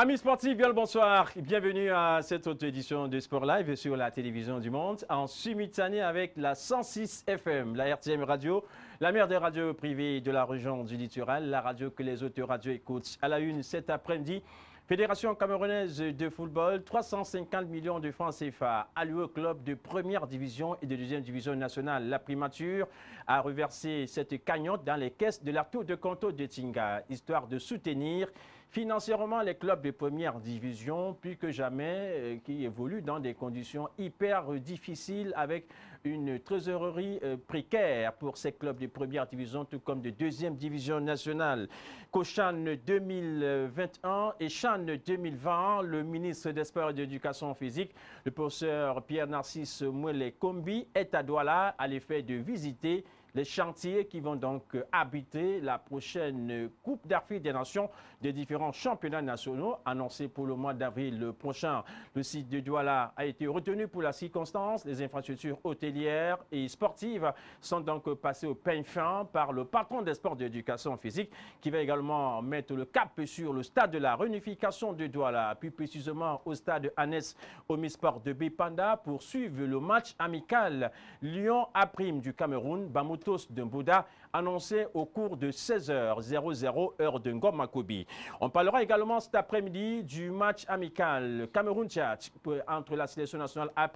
Amis sportifs, bien le bonsoir. Bienvenue à cette autre édition de Sport Live sur la télévision du monde en simultané avec la 106 FM, la RTM Radio, la meilleure des radios privées de la région du littoral, la radio que les autres radios écoutent. À la une cet après-midi, Fédération camerounaise de football, 350 millions de francs CFA alloués au club de première division et de deuxième division nationale. La primature a reversé cette cagnotte dans les caisses de la tour de Conto de Tinga, histoire de soutenir financièrement les clubs de première division, plus que jamais, qui évoluent dans des conditions hyper difficiles avec une trésorerie précaire pour ces clubs de première division, tout comme de deuxième division nationale. Qu'au CHAN 2021 et CHAN 2020, le ministre des Sports et de l'Éducation physique, le professeur Pierre-Narcisse Mouele-Kombi, est à Douala à l'effet de visiter les chantiers qui vont donc abriter la prochaine Coupe d'Afrique des Nations des différents championnats nationaux annoncés pour le mois d'avril prochain. Le site de Douala a été retenu pour la circonstance. Les infrastructures hôtelières et sportives sont donc passées au peigne fin par le patron des sports d'éducation physique qui va également mettre le cap sur le stade de la réunification de Douala, plus précisément au stade Anes Omisport de Bipanda pour suivre le match amical Lyon A' du Cameroun, Bamotos de Mbouda, annoncé au cours de 16h00 heure de Ngoma-Kobi. On parlera également cet après-midi du match amical Cameroun-Tchad entre la sélection nationale A'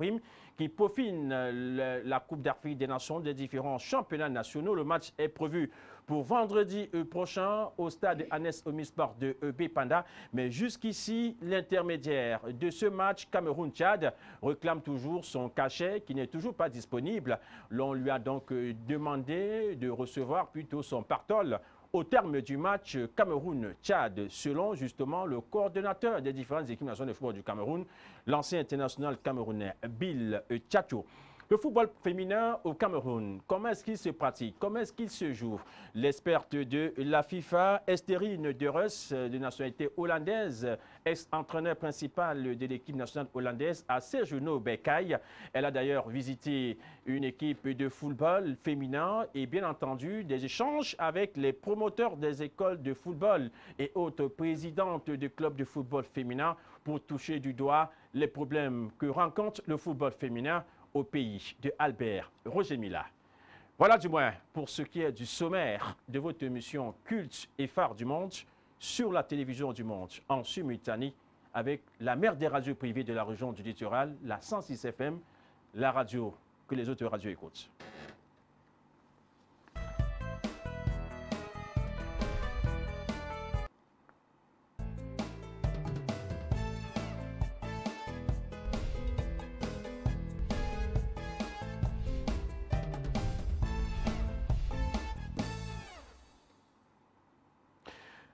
qui peaufine la Coupe d'Afrique des Nations des différents championnats nationaux. Le match est prévu pour vendredi prochain au stade Anes Omisport de Bipanda. Mais jusqu'ici, l'intermédiaire de ce match Cameroun-Tchad réclame toujours son cachet qui n'est toujours pas disponible. L'on lui a donc demandé de recevoir plutôt son partol au terme du match Cameroun-Tchad, selon justement le coordonnateur des différentes équipes nationales de football du Cameroun, l'ancien international camerounais Bill Tchacho. Le football féminin au Cameroun, comment est-ce qu'il se pratique? Comment est-ce qu'il se joue? L'experte de la FIFA, Estherine De Reus, de nationalité hollandaise, ex-entraîneur principal de l'équipe nationale hollandaise, a séjourné au Bercail. Elle a d'ailleurs visité une équipe de football féminin et bien entendu des échanges avec les promoteurs des écoles de football et autres présidentes de clubs de football féminin pour toucher du doigt les problèmes que rencontre le football féminin au pays de Albert Roger Mila. Voilà du moins pour ce qui est du sommaire de votre émission Culte et phare du monde sur la télévision du monde en simultané avec la mère des radios privées de la région du littoral, la 106 FM, la radio que les autres radios écoutent.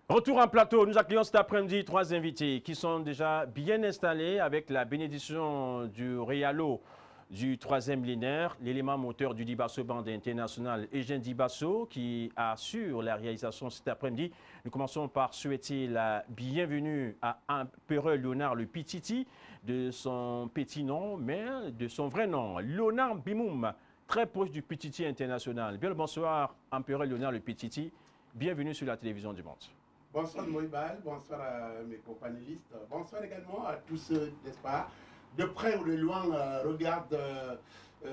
Retour en plateau, nous accueillons cet après-midi trois invités qui sont déjà bien installés avec la bénédiction du Réalo du 3e millénaire, l'élément moteur du Dibasso Band international Eugène Dibasso qui assure la réalisation cet après-midi. Nous commençons par souhaiter la bienvenue à Empereur Léonard le Pititi, de son petit nom, mais de son vrai nom, Léonard Bimoum, très proche du Pititi international. Bien le bonsoir, Empereur Léonard le Pititi, bienvenue sur la télévision du monde. Bonsoir Moïbal, bonsoir à mes co-panélistes, bonsoir également à tous ceux, n'est-ce pas, de près ou de loin, regardent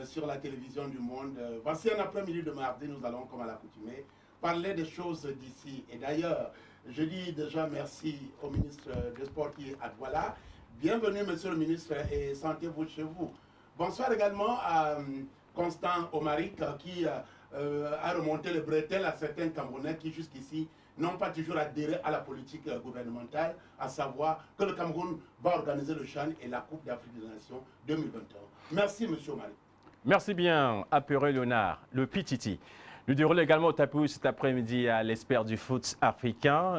sur la télévision du monde. Voici un après-midi de mardi, nous allons, comme à l'accoutumée, parler des choses d'ici. Et d'ailleurs, je dis déjà merci au ministre des Sports qui est à Douala. Bienvenue, monsieur le ministre, et sentez-vous chez vous. Bonsoir également à Constant Omaric qui a remonté les bretelles à certains Camerounais qui jusqu'ici n'ont pas toujours adhéré à la politique gouvernementale, à savoir que le Cameroun va organiser le CHAN et la Coupe d'Afrique des Nations 2021. Merci, monsieur Omaric. Merci bien, Empereur Léonard, le Pititi. Nous déroulons également au tapis cet après-midi à l'expert du foot africain,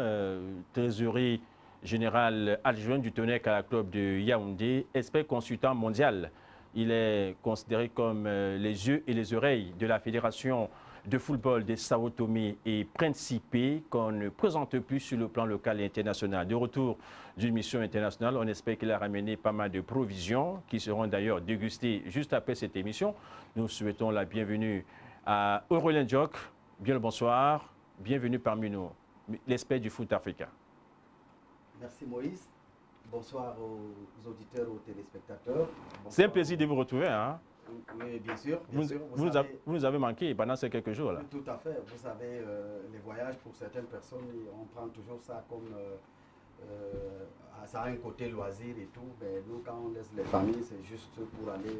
trésorier général adjoint du Tonnerre à la club de Yaoundé, expert consultant mondial. Il est considéré comme les yeux et les oreilles de la Fédération de football des Sao Tomé et Principe qu'on ne présente plus sur le plan local et international. De retour d'une mission internationale, on espère qu'il a ramené pas mal de provisions qui seront d'ailleurs dégustées juste après cette émission. Nous souhaitons la bienvenue à Aurélien Diok. Bien le bonsoir, bienvenue parmi nous, l'expert du foot africain. Merci Moïse. Bonsoir aux auditeurs, aux téléspectateurs. C'est un plaisir de vous retrouver. Hein? Oui, bien sûr. Vous nous avez manqué pendant ces quelques jours-là. Tout à fait. Vous savez, les voyages, pour certaines personnes, on prend toujours ça comme... ça a un côté loisir et tout, mais nous, quand on laisse les familles, c'est juste pour aller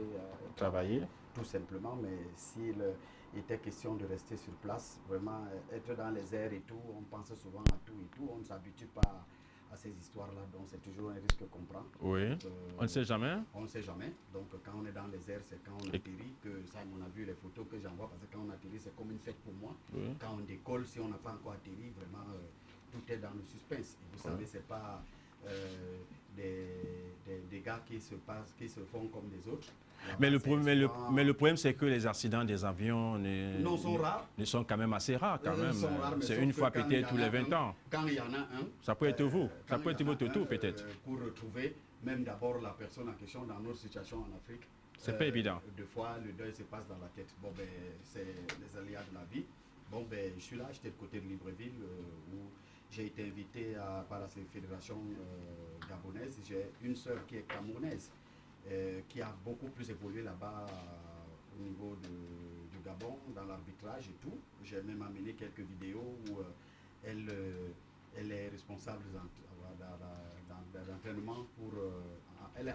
travailler. Tout simplement, mais s'il était question de rester sur place, vraiment être dans les airs et tout, on pense souvent à tout et tout, on ne s'habitue pas à ces histoires-là, donc c'est toujours un risque qu'on prend. Oui, on ne sait jamais. On ne sait jamais, donc quand on est dans les airs, c'est quand on atterrit, que ça, on a vu les photos que j'envoie, parce que quand on atterrit, c'est comme une fête pour moi. Oui. Quand on décolle, si on n'a pas encore atterri, vraiment, tout est dans le suspense. Et vous savez, c'est pas des gars qui se font comme des autres. Mais le problème, c'est que les accidents des avions ne sont quand même assez rares. C'est une fois peut-être tous les 20 ans. Quand il y en a un, ça peut être vous, ça peut être votre tour peut-être. Pour retrouver même d'abord la personne en question dans notre situation en Afrique. C'est pas évident. Deux fois, le deuil se passe dans la tête. Bon, ben, c'est les aléas de la vie. Bon, ben, je suis là, j'étais de côté de Libreville où j'ai été invité par la fédération gabonaise. J'ai une sœur qui est camerounaise. Qui a beaucoup plus évolué là-bas au niveau du Gabon, dans l'arbitrage et tout. J'ai même amené quelques vidéos où elle est responsable d'entraînement elle est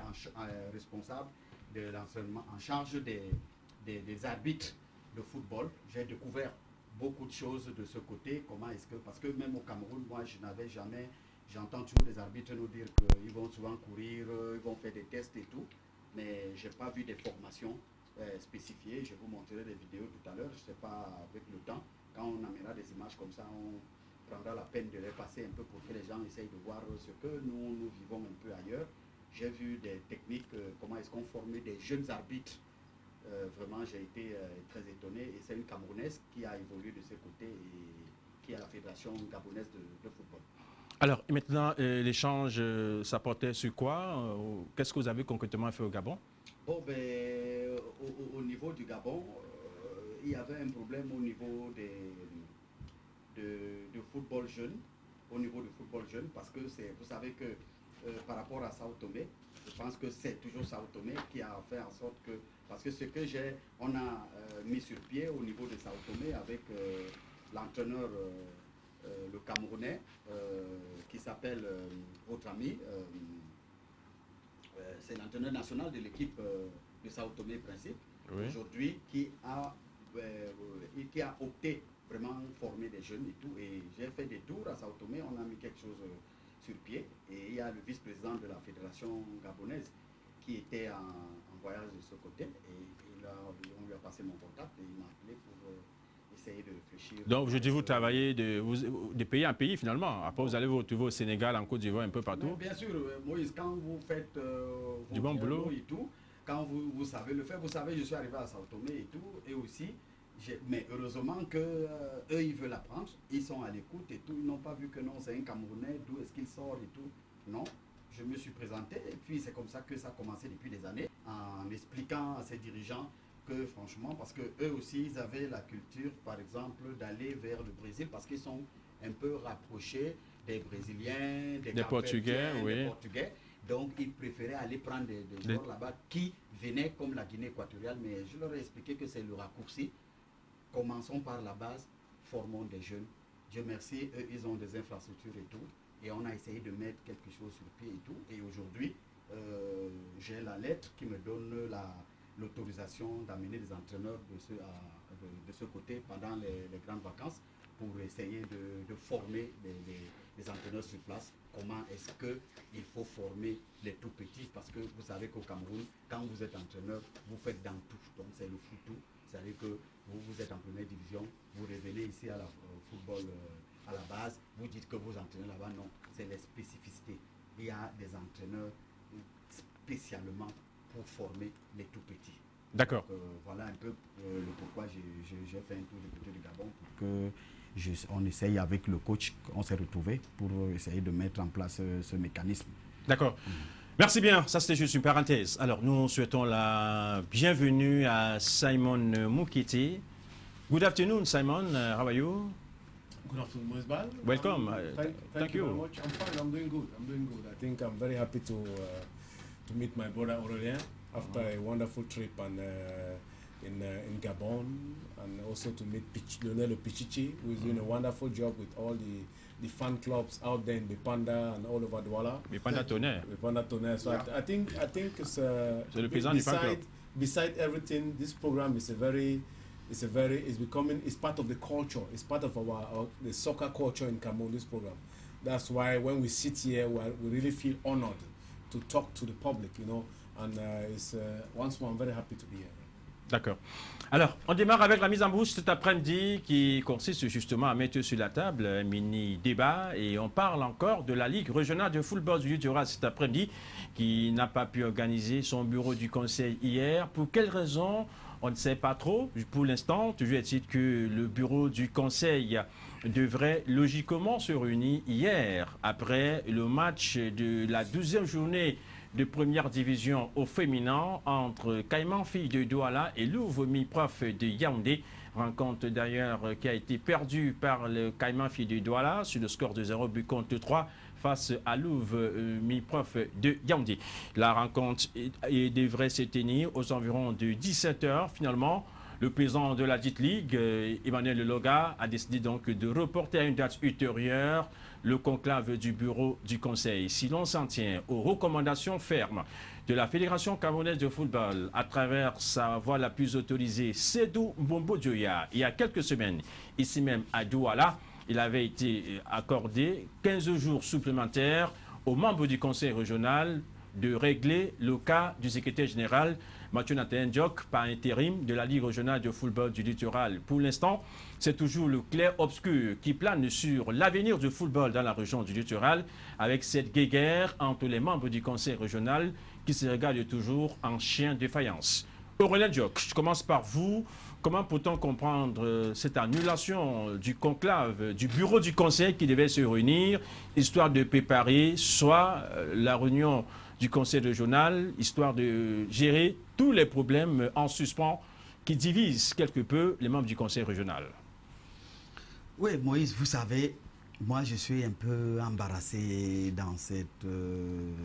responsable de l'entraînement en charge des arbitres de football. J'ai découvert beaucoup de choses de ce côté. Comment est-ce que, parce que même au Cameroun, moi, je n'avais jamais... J'entends toujours les arbitres nous dire qu'ils vont souvent courir, ils vont faire des tests et tout, mais je n'ai pas vu des formations spécifiées. Je vous montrerai des vidéos tout à l'heure, je ne sais pas, avec le temps, quand on amènera des images comme ça, on prendra la peine de les passer un peu pour que les gens essayent de voir ce que nous vivons un peu ailleurs. J'ai vu des techniques, comment est-ce qu'on formait des jeunes arbitres. Vraiment, j'ai été très étonné, et c'est une Camerounaise qui a évolué de ce côté et qui est à la Fédération gabonaise de football. Alors maintenant, l'échange, ça portait sur quoi? Qu'est-ce que vous avez concrètement fait au Gabon? Bon, ben, au niveau du Gabon, il y avait un problème au niveau du football jeune, parce que vous savez que par rapport à Sao Tomé, je pense que c'est toujours Sao Tomé qui a fait en sorte que, parce que on a mis sur pied au niveau de Sao Tomé avec l'entraîneur le Camerounais qui s'appelle votre ami, c'est l'entraîneur national de l'équipe de Sao Tomé Principe, oui. Aujourd'hui, qui a opté vraiment former des jeunes et tout. Et j'ai fait des tours à Sao Tomé, on a mis quelque chose sur pied. Et il y a le vice-président de la fédération gabonaise qui était en voyage de ce côté. Et là, on lui a passé mon contact et il m'a appelé pour... essayer de réfléchir. Donc, je dis, vous travaillez de pays en pays finalement. Après, vous allez vous retrouver au Sénégal, en Côte d'Ivoire, un peu partout. Mais bien sûr, Moïse, quand vous faites du bon boulot et tout, quand vous savez le faire, vous savez, je suis arrivé à Sao Tomé et tout, et aussi, mais heureusement que eux, ils veulent apprendre, ils sont à l'écoute et tout, ils n'ont pas vu que non, c'est un Camerounais, d'où est-ce qu'il sort et tout. Non, je me suis présenté, et puis c'est comme ça que ça a commencé depuis des années, en expliquant à ces dirigeants que franchement, parce que eux aussi, ils avaient la culture, par exemple, d'aller vers le Brésil, parce qu'ils sont un peu rapprochés des Brésiliens, des Portugais, oui. Des Portugais. Donc, ils préféraient aller prendre des joueurs là-bas qui venaient comme la Guinée équatoriale, mais je leur ai expliqué que c'est le raccourci. Commençons par la base, formons des jeunes. Dieu merci, eux, ils ont des infrastructures et tout, et on a essayé de mettre quelque chose sur pied et tout, et aujourd'hui, j'ai la lettre qui me donne l'autorisation d'amener des entraîneurs de ce côté pendant les grandes vacances pour essayer de former les entraîneurs sur place. Comment est-ce qu'il faut former les tout petits, parce que vous savez qu'au Cameroun, quand vous êtes entraîneur, vous faites dans tout. Donc c'est le foot-tout. C'est-à-dire que vous êtes en première division, vous revenez ici à la football à la base, vous dites que vous entraînez là-bas. Non, c'est les spécificités. Il y a des entraîneurs spécialement pour former les tout petits. D'accord. Voilà un peu le pourquoi j'ai fait un tour du côté du Gabon pour que on essaye avec le coach, on s'est retrouvé pour essayer de mettre en place ce mécanisme. D'accord. Merci bien, ça c'était juste une parenthèse. Alors nous souhaitons la bienvenue à Simon Moukiti. Good afternoon, Simon. How are you? Good afternoon, Moisbal. Welcome. Thank you very much. I'm fine. I'm doing good. I think I'm very happy to meet my brother Aurelien after a wonderful trip in Gabon, and also to meet Leonel Pichichi, who is doing a wonderful job with all the fan clubs out there in Bipanda and all over Douala. Bipanda Tonnerre. So yeah. I think it's le président du fan club. Beside everything, this program is it's part of the culture. It's part of the soccer culture in Cameroon, this program. That's why when we sit here, we really feel honored to talk to the public, you know. And once more, I'm very happy to be here. D'accord. Alors, on démarre avec la mise en bouche cet après-midi qui consiste justement à mettre sur la table un mini-débat, et on parle encore de la Ligue régionale de football du littoral cet après-midi qui n'a pas pu organiser son bureau du conseil hier. Pour quelles raisons? On ne sait pas trop. Pour l'instant, toujours est-il que le bureau du conseil devrait logiquement se réunir hier après le match de la 12e journée de première division au féminin entre Caïman Filles de Douala et Louvre Mi-Prof de Yaoundé. Rencontre d'ailleurs qui a été perdue par le Caïman Filles de Douala sur le score de 0 but contre 3 face à Louvre Mi-Prof de Yaoundé. La rencontre devrait se tenir aux environs de 17h. Finalement, le président de la dite ligue, Emmanuel Loga, a décidé donc de reporter à une date ultérieure le conclave du bureau du conseil. Si l'on s'en tient aux recommandations fermes de la Fédération camerounaise de football à travers sa voix la plus autorisée, Sédou Mbombo Dioya, il y a quelques semaines, ici même à Douala, il avait été accordé 15 jours supplémentaires aux membres du conseil régional de régler le cas du secrétaire général Mathieu Nathan Diok par intérim de la Ligue régionale de football du littoral. Pour l'instant, c'est toujours le clair-obscur qui plane sur l'avenir du football dans la région du littoral, avec cette guéguerre entre les membres du conseil régional qui se regardent toujours en chien de faïence. Aurélien Diok, je commence par vous. Comment peut-on comprendre cette annulation du conclave, du bureau du conseil qui devait se réunir, histoire de préparer soit la réunion du conseil régional, histoire de gérer tous les problèmes en suspens qui divisent quelque peu les membres du conseil régional? Oui, Moïse, vous savez, moi je suis un peu embarrassé dans cette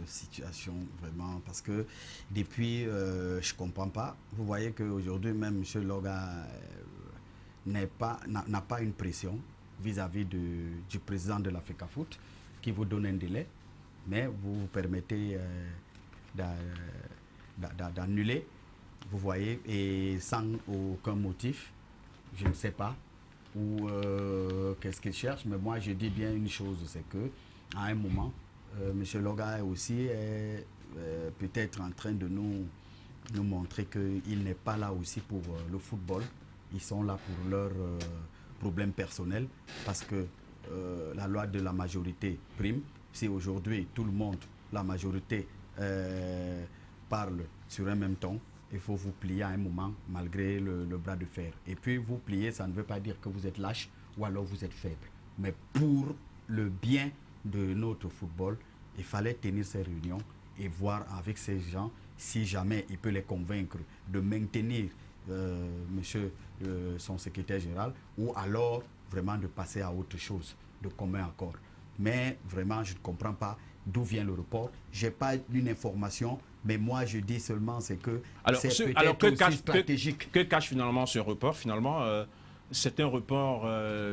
situation, vraiment, parce que depuis, je ne comprends pas. Vous voyez qu'aujourd'hui, même M. Loga n'a pas une pression vis-à-vis du président de la FECAFOOT qui vous donne un délai, mais vous permettez d'annuler, vous voyez, et sans aucun motif, je ne sais pas, ou qu'est-ce qu'il cherche, mais moi je dis bien une chose, c'est que à un moment, M. Loga aussi est peut-être en train de nous montrer qu'il n'est pas là aussi pour le football, ils sont là pour leurs problèmes personnels, parce que la loi de la majorité prime. Si aujourd'hui tout le monde, la majorité parle sur un même ton, il faut vous plier à un moment malgré le bras de fer. Et puis vous plier, ça ne veut pas dire que vous êtes lâche ou alors vous êtes faible. Mais pour le bien de notre football, il fallait tenir ces réunions et voir avec ces gens si jamais il peut les convaincre de maintenir monsieur son secrétaire général, ou alors vraiment de passer à autre chose, de commun accord. Mais vraiment, je ne comprends pas d'où vient le report. Je n'ai pas une information, mais moi, je dis seulement c'est que c'est peut-être aussi stratégique. Que cache finalement ce report? Finalement, c'est un report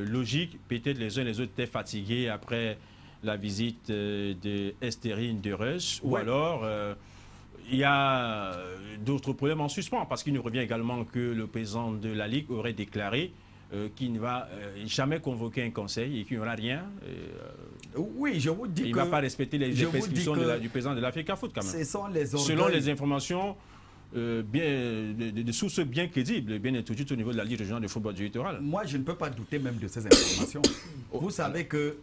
logique. Peut-être les uns et les autres étaient fatigués après la visite de Estherine de Reus, ou alors il y a d'autres problèmes en suspens, parce qu'il nous revient également que le président de la Ligue aurait déclaré qui ne va jamais convoquer un conseil et qu'il n'y aura rien. Oui, je vous dis il ne va pas respecter les prescriptions du président de la FECAFOOT quand même. Ce sont les orgueils. Selon les informations de sources bien crédibles, bien introduites au niveau de la Ligue régionale de football du littoral. Moi, je ne peux pas douter même de ces informations. Vous savez que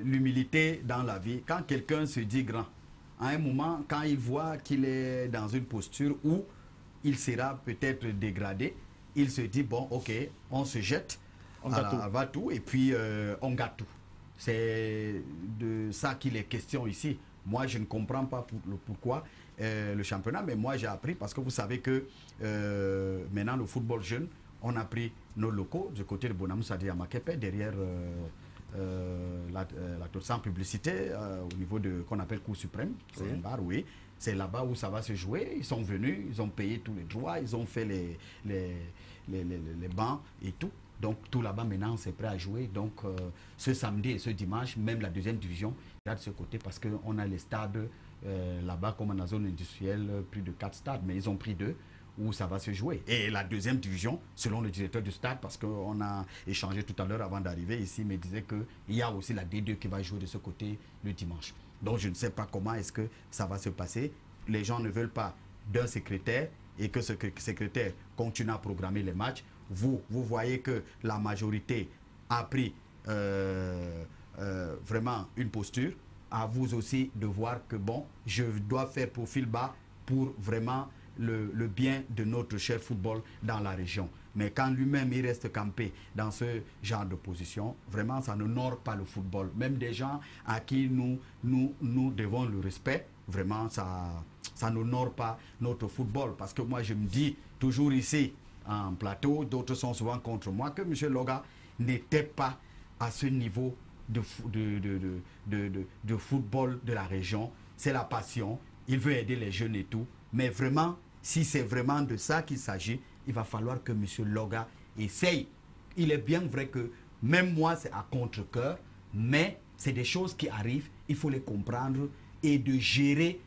l'humilité dans la vie, quand quelqu'un se dit grand, à un moment, quand il voit qu'il est dans une posture où il sera peut-être dégradé, il se dit, bon, ok, on se jette, on va tout, et puis on gâte tout. C'est de ça qu'il est question ici. Moi, je ne comprends pas pourquoi le championnat, mais moi, j'ai appris, parce que vous savez que maintenant, le football jeune, on a pris nos locaux du côté de Bonamoussa de Yamakepe, derrière la tour sans publicité, au niveau de qu'on appelle Cour suprême. C'est un bar, oui. C'est là-bas où ça va se jouer. Ils sont venus, ils ont payé tous les droits, ils ont fait les bancs et tout. Donc tout là-bas maintenant c'est prêt à jouer. Donc ce samedi et ce dimanche, même la deuxième division là de ce côté parce qu'on a les stades là-bas comme dans la zone industrielle, plus de 4 stades, mais ils ont pris 2 où ça va se jouer. Et la deuxième division, selon le directeur du stade, parce qu'on a échangé tout à l'heure avant d'arriver ici, me disait qu'il y a aussi la D2 qui va jouer de ce côté le dimanche. Donc je ne sais pas comment est-ce que ça va se passer. Les gens ne veulent pas d'un secrétaire et que ce secrétaire continue à programmer les matchs. Vous voyez que la majorité a pris vraiment une posture. À vous aussi de voir que bon, je dois faire profil bas pour vraiment le bien de notre cher football dans la région. Mais quand lui-même il reste campé dans ce genre de position, vraiment ça n'honore pas le football. Même des gens à qui nous devons le respect, vraiment ça n'honore pas notre football. Parce que moi je me dis toujours ici en plateau, d'autres sont souvent contre moi, que M. Loga n'était pas à ce niveau de football de la région. C'est la passion, il veut aider les jeunes et tout. Mais vraiment, si c'est vraiment de ça qu'il s'agit, il va falloir que M. Loga essaye. Il est bien vrai que même moi, c'est à contre-cœur, mais c'est des choses qui arrivent, il faut les comprendre et de gérer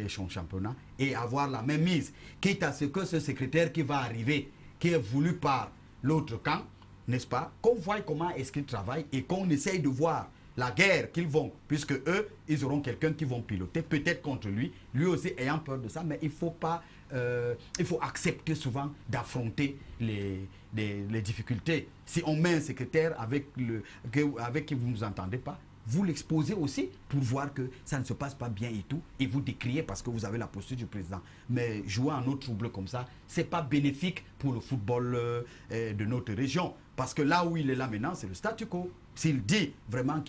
son championnat et avoir la même mise. Quitte à ce que ce secrétaire qui va arriver, qui est voulu par l'autre camp, n'est-ce pas, qu'on voit comment est-ce qu'ils travaillent et qu'on essaye de voir la guerre qu'ils vont, puisque eux, ils auront quelqu'un qui vont piloter, peut-être contre lui, lui aussi ayant peur de ça, mais il faut pas, il faut accepter souvent d'affronter les difficultés. Si on met un secrétaire avec qui vous ne vous entendez pas, vous l'exposez aussi pour voir que ça ne se passe pas bien et tout, et vous décriez parce que vous avez la posture du président. Mais jouer en eau trouble comme ça, c'est pas bénéfique pour le football de notre région. Parce que là où il est là maintenant, c'est le statu quo. S'il dit vraiment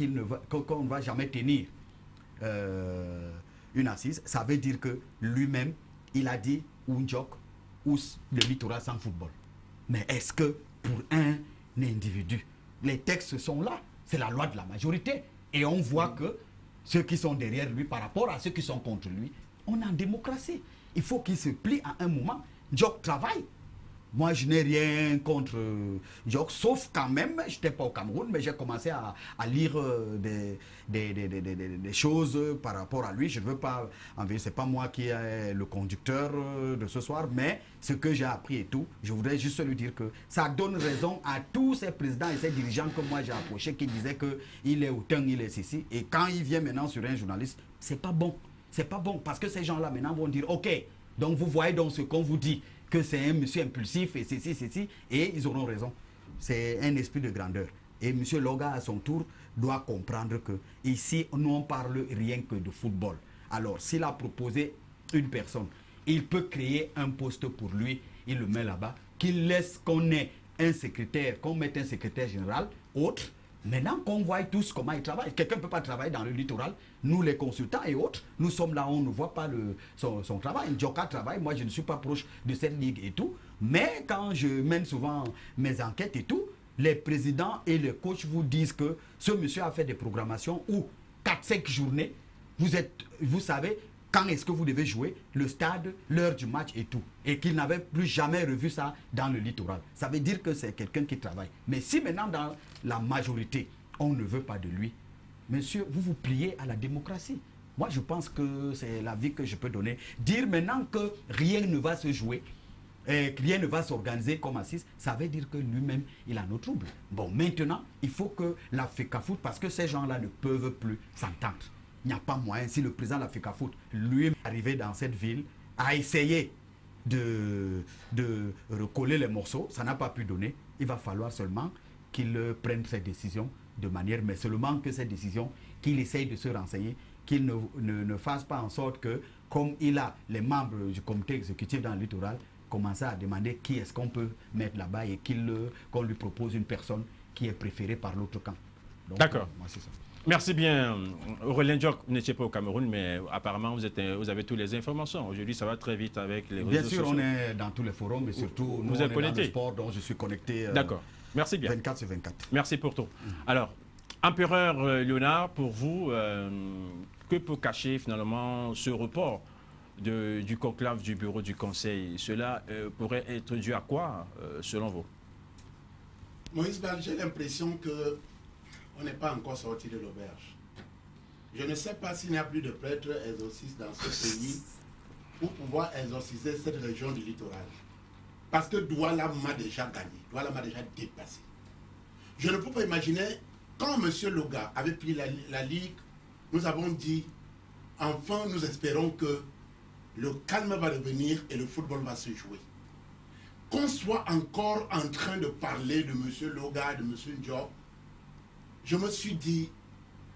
qu'on ne va jamais tenir une assise, ça veut dire que lui-même, il a dit Oundjok ou le littoral sans football. Mais est-ce que pour un individu, les textes sont là, c'est la loi de la majorité. Et on voit que ceux qui sont derrière lui par rapport à ceux qui sont contre lui, on est en démocratie. Il faut qu'il se plie à un moment. Djok travaille. Moi, je n'ai rien contre Djok, sauf quand même, je n'étais pas au Cameroun, mais j'ai commencé à lire des choses par rapport à lui. Je ne veux pas envie, c'est pas moi qui est le conducteur de ce soir, mais ce que j'ai appris et tout, je voudrais juste lui dire que ça donne raison à tous ces présidents et ces dirigeants que moi j'ai approchés qui disaient qu'il est hautain, il est ceci. Et quand il vient maintenant sur un journaliste, c'est pas bon. C'est pas bon parce que ces gens-là maintenant vont dire, ok, donc vous voyez donc ce qu'on vous dit, que c'est un monsieur impulsif et ceci, et ils auront raison. C'est un esprit de grandeur. Et M. Loga, à son tour, doit comprendre que ici, nous, on parle rien que de football. Alors, s'il a proposé une personne, il peut créer un poste pour lui, il le met là-bas, qu'il laisse qu'on ait un secrétaire, qu'on mette un secrétaire général, autre. Maintenant qu'on voit tous comment ils travaillent, quelqu'un ne peut pas travailler dans le littoral. Nous, les consultants et autres, nous sommes là, on ne voit pas son travail. Djoka travaille, moi je ne suis pas proche de cette ligue et tout. Mais quand je mène souvent mes enquêtes et tout, les présidents et les coachs vous disent que ce monsieur a fait des programmations où 4-5 journées, vous savez quand est-ce que vous devez jouer, le stade, l'heure du match et tout. Et qu'il n'avait plus jamais revu ça dans le littoral. Ça veut dire que c'est quelqu'un qui travaille. Mais si maintenant dans la majorité, on ne veut pas de lui, monsieur, vous vous pliez à la démocratie. Moi, je pense que c'est l'avis que je peux donner. Dire maintenant que rien ne va se jouer, et que rien ne va s'organiser comme assise, ça veut dire que lui-même, il a nos troubles. Bon, maintenant, il faut que la FECAFOOT, parce que ces gens-là ne peuvent plus s'entendre. Il n'y a pas moyen, si le président de la FECAFOOT, lui, arrivé dans cette ville, a essayé de recoller les morceaux, ça n'a pas pu donner. Il va falloir seulement qu'il prenne ses décisions de manière, mais seulement que ces décisions, qu'il essaye de se renseigner, qu'il ne fasse pas en sorte que, comme il a les membres du comité exécutif dans le littoral, commencer à demander qui est-ce qu'on peut mettre là-bas et qu'on lui propose une personne qui est préférée par l'autre camp. D'accord. Moi, c'est ça. Merci bien. Aurélien Diok, vous n'étiez pas au Cameroun, mais apparemment, vous avez toutes les informations. Aujourd'hui, ça va très vite avec les réseaux Bien sociaux. sûr, on est dans tous les forums, mais surtout, nous, vous on êtes est connecté. dans le sport, donc je suis connecté D'accord. Merci bien. 24 sur 24. Merci pour tout. Alors, Empereur Léonard, pour vous, que peut cacher finalement ce report du conclave du bureau du Conseil? Cela pourrait être dû à quoi, selon vous? Moïse Bal, j'ai l'impression qu'on n'est pas encore sorti de l'auberge. Je ne sais pas s'il n'y a plus de prêtres exorcistes dans ce pays pour pouvoir exorciser cette région du littoral. Parce que Douala m'a déjà gagné, Douala m'a déjà dépassé. Je ne peux pas imaginer, quand M. Loga avait pris la Ligue, nous avons dit, enfin nous espérons que le calme va revenir et le football va se jouer. Qu'on soit encore en train de parler de M. Loga, de M. Diop, je me suis dit,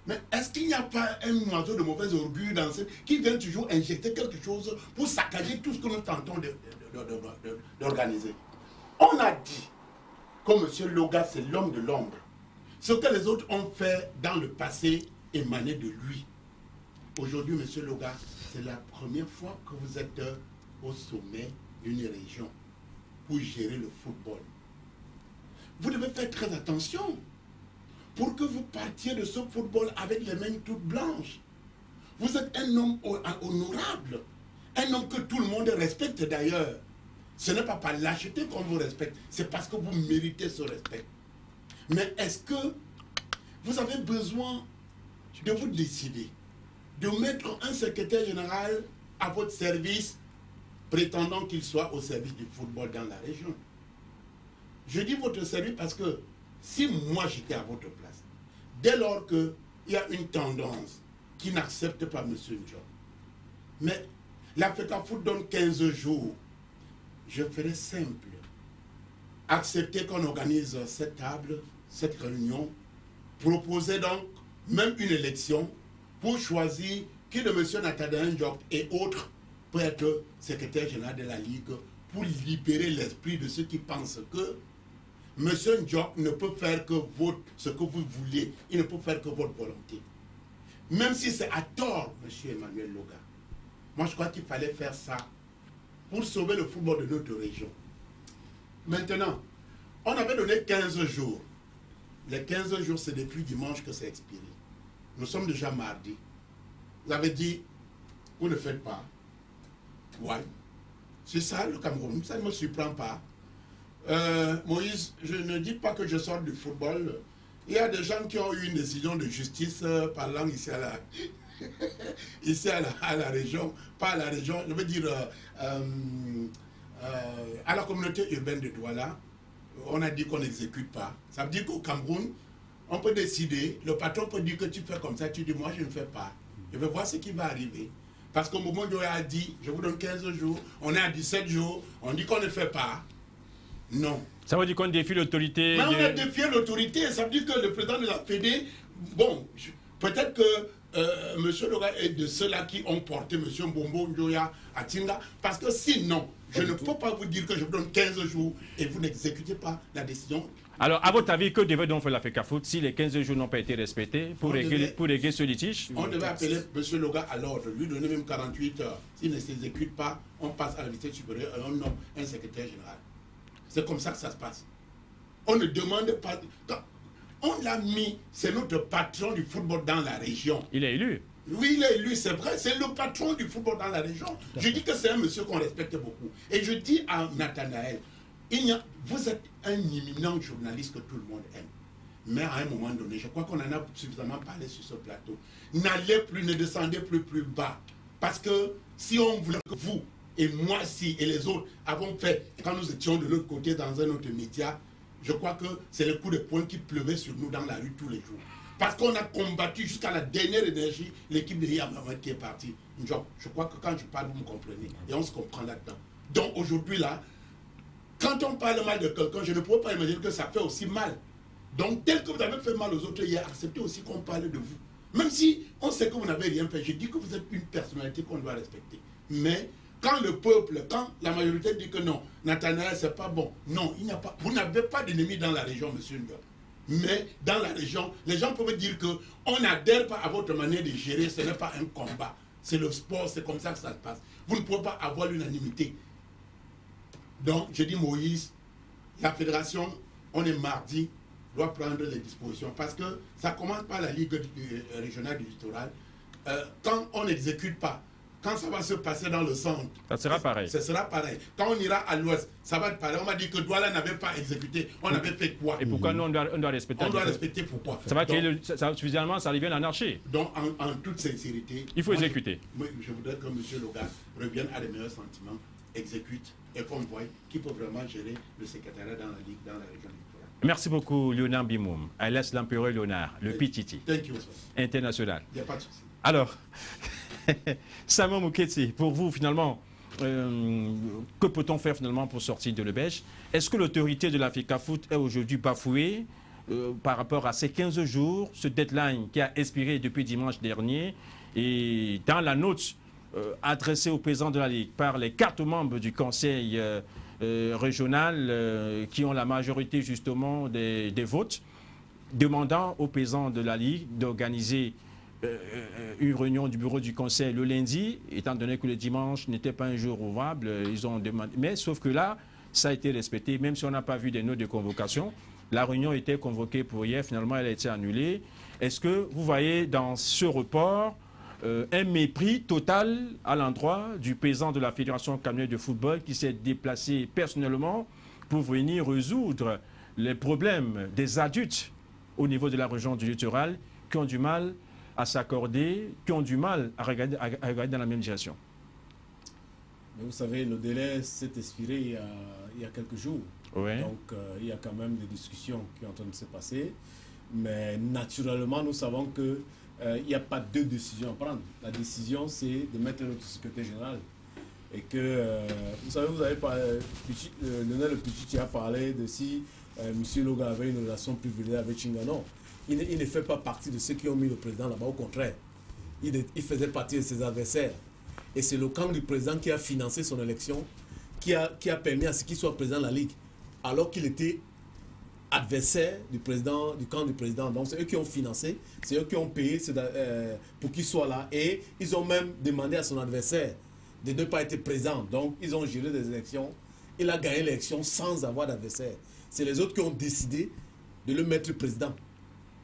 mais est-ce qu'il n'y a pas un oiseau de mauvais augure dans qui vient toujours injecter quelque chose pour saccager tout ce que nous tentons d'organiser? On a dit que M. Loga, c'est l'homme de l'ombre. Ce que les autres ont fait dans le passé émanait de lui. Aujourd'hui, M. Loga, c'est la première fois que vous êtes au sommet d'une région pour gérer le football. Vous devez faire très attention pour que vous partiez de ce football avec les mains toutes blanches. Vous êtes un homme honorable, un homme que tout le monde respecte d'ailleurs. Ce n'est pas par lâcheté qu'on vous respecte, c'est parce que vous méritez ce respect. Mais est-ce que vous avez besoin de vous décider, de mettre un secrétaire général à votre service, prétendant qu'il soit au service du football dans la région? Je dis votre service parce que si moi j'étais à votre place, dès lors qu'il y a une tendance qui n'accepte pas M. Ndiop, mais l'Africa Foot donne 15 jours, je ferai simple. Accepter qu'on organise cette table, cette réunion, proposer donc même une élection pour choisir qui de M. Nathanaël Ndiop et autres peut être secrétaire général de la Ligue pour libérer l'esprit de ceux qui pensent que M. Ndiop ne peut faire que ce que vous voulez, il ne peut faire que votre volonté. Même si c'est à tort, M. Emmanuel Loga. Moi, je crois qu'il fallait faire ça pour sauver le football de notre région. Maintenant, on avait donné 15 jours. Les 15 jours, c'est depuis dimanche que c'est expiré. Nous sommes déjà mardi. Vous avez dit, vous ne faites pas. Ouais. C'est ça le Cameroun. Ça ne me surprend pas. Moïse, je ne dis pas que je sors du football. Il y a des gens qui ont eu une décision de justice parlant ici à la région, pas à la région, je veux dire à la communauté urbaine de Douala. On a dit qu'on n'exécute pas. Ça veut dire qu'au Cameroun, on peut décider, le patron peut dire que tu fais comme ça, tu dis moi je ne fais pas. Je vais voir ce qui va arriver. Parce qu'au moment où on a dit, je vous donne 15 jours, on est à 17 jours, on dit qu'on ne fait pas. Non. Ça veut dire qu'on défie l'autorité. Mais on a défié l'autorité. Ça veut dire que le président de la Fédé, bon, peut-être que M. Loga est de ceux-là qui ont porté M. Mbombo Njoya à Tinga. Parce que sinon, je ne peux pas vous dire que je vous donne 15 jours et vous n'exécutez pas la décision. Alors, à votre avis, que devait donc faire l'Africa Foot si les 15 jours n'ont pas été respectés pour régler ce litige? On devait appeler M. Loga à l'ordre, lui donner même 48 heures. S'il ne s'exécute pas, on passe à la vitesse supérieure et on nomme un secrétaire général. C'est comme ça que ça se passe. On ne demande pas... On l'a mis, c'est notre patron du football dans la région. Il est élu. Oui, il est élu, c'est vrai, c'est le patron du football dans la région. Je dis que c'est un monsieur qu'on respecte beaucoup. Et je dis à Nathanaël, vous êtes un éminent journaliste que tout le monde aime. Mais à un moment donné, je crois qu'on en a suffisamment parlé sur ce plateau. N'allez plus, ne descendez plus bas. Parce que si on voulait que vous, et moi si, et les autres, avons fait, quand nous étions de l'autre côté dans un autre média, je crois que c'est le coup de poing qui pleuvait sur nous dans la rue tous les jours. Parce qu'on a combattu jusqu'à la dernière énergie l'équipe de Yamamoto qui est partie. Je crois que quand je parle, vous me comprenez. Et on se comprend là-dedans. Donc aujourd'hui, là, quand on parle mal de quelqu'un, je ne pourrais pas imaginer que ça fait aussi mal. Donc tel que vous avez fait mal aux autres hier, acceptez aussi qu'on parle de vous. Même si on sait que vous n'avez rien fait, je dis que vous êtes une personnalité qu'on doit respecter. Mais quand le peuple, quand la majorité dit que non, Nathanaël, c'est pas bon. Non, il n'y a pas. Vous n'avez pas d'ennemis dans la région, monsieur Ndiop. Mais dans la région, les gens peuvent dire qu'on n'adhère pas à votre manière de gérer, ce n'est pas un combat. C'est le sport, c'est comme ça que ça se passe. Vous ne pouvez pas avoir l'unanimité. Donc, je dis Moïse, la fédération, on est mardi, doit prendre les dispositions. Parce que ça commence par la Ligue régionale du littoral. Quand on n'exécute pas, quand ça va se passer dans le centre, ça sera pareil. Ce sera pareil. Quand on ira à l'ouest, ça va être pareil. On m'a dit que Douala n'avait pas exécuté. On avait fait quoi? Et pourquoi nous, on doit respecter? On doit respecter pourquoi? Ça va créer suffisamment, ça devient l'anarchie. Donc, en toute sincérité, il faut exécuter. Je voudrais que M. Loga revienne à des meilleurs sentiments, exécute et qu'on voit qui peut vraiment gérer le secrétariat dans la Ligue, dans la région littorale. Merci beaucoup, Léonard Bimoum, alias l'empereur Léonard, le Pititi, international. Il n'y a pas de souci. Alors, Samuel Mouketsi, pour vous, finalement, que peut-on faire finalement pour sortir de l'Ebèche? Est-ce que l'autorité de l'Africa Foot est aujourd'hui bafouée par rapport à ces 15 jours, ce deadline qui a expiré depuis dimanche dernier, et dans la note adressée au président de la Ligue par les 4 membres du conseil régional qui ont la majorité justement des votes, demandant au président de la Ligue d'organiser une réunion du bureau du conseil le lundi, étant donné que le dimanche n'était pas un jour ouvrable, ils ont demandé. Mais sauf que là, ça a été respecté, même si on n'a pas vu des notes de convocation. La réunion était convoquée pour hier, finalement elle a été annulée. Est-ce que vous voyez dans ce report un mépris total à l'endroit du président de la Fédération camerounaise de football qui s'est déplacé personnellement pour venir résoudre les problèmes des adultes au niveau de la région du littoral qui ont du mal à s'accorder, qui ont du mal à regarder dans la même direction? Mais vous savez, le délai s'est expiré il y a quelques jours. Ouais. Donc, il y a quand même des discussions qui sont en train de se passer. Mais naturellement, nous savons qu'il n'y a pas 2 décisions à prendre. La décision, c'est de mettre notre secrétaire général. Et que, vous savez, Lionel Le Petit a parlé de si M. Loga avait une relation privilégiée avec Chingano. Il ne fait pas partie de ceux qui ont mis le président là-bas, au contraire. Il faisait partie de ses adversaires. Et c'est le camp du président qui a financé son élection, qui a permis à ce qu'il soit président de la Ligue, alors qu'il était adversaire du camp du président. Donc c'est eux qui ont financé, c'est eux qui ont payé pour qu'il soit là. Et ils ont même demandé à son adversaire de ne pas être présent. Donc ils ont géré des élections. Il a gagné l'élection sans avoir d'adversaire. C'est les autres qui ont décidé de le mettre président.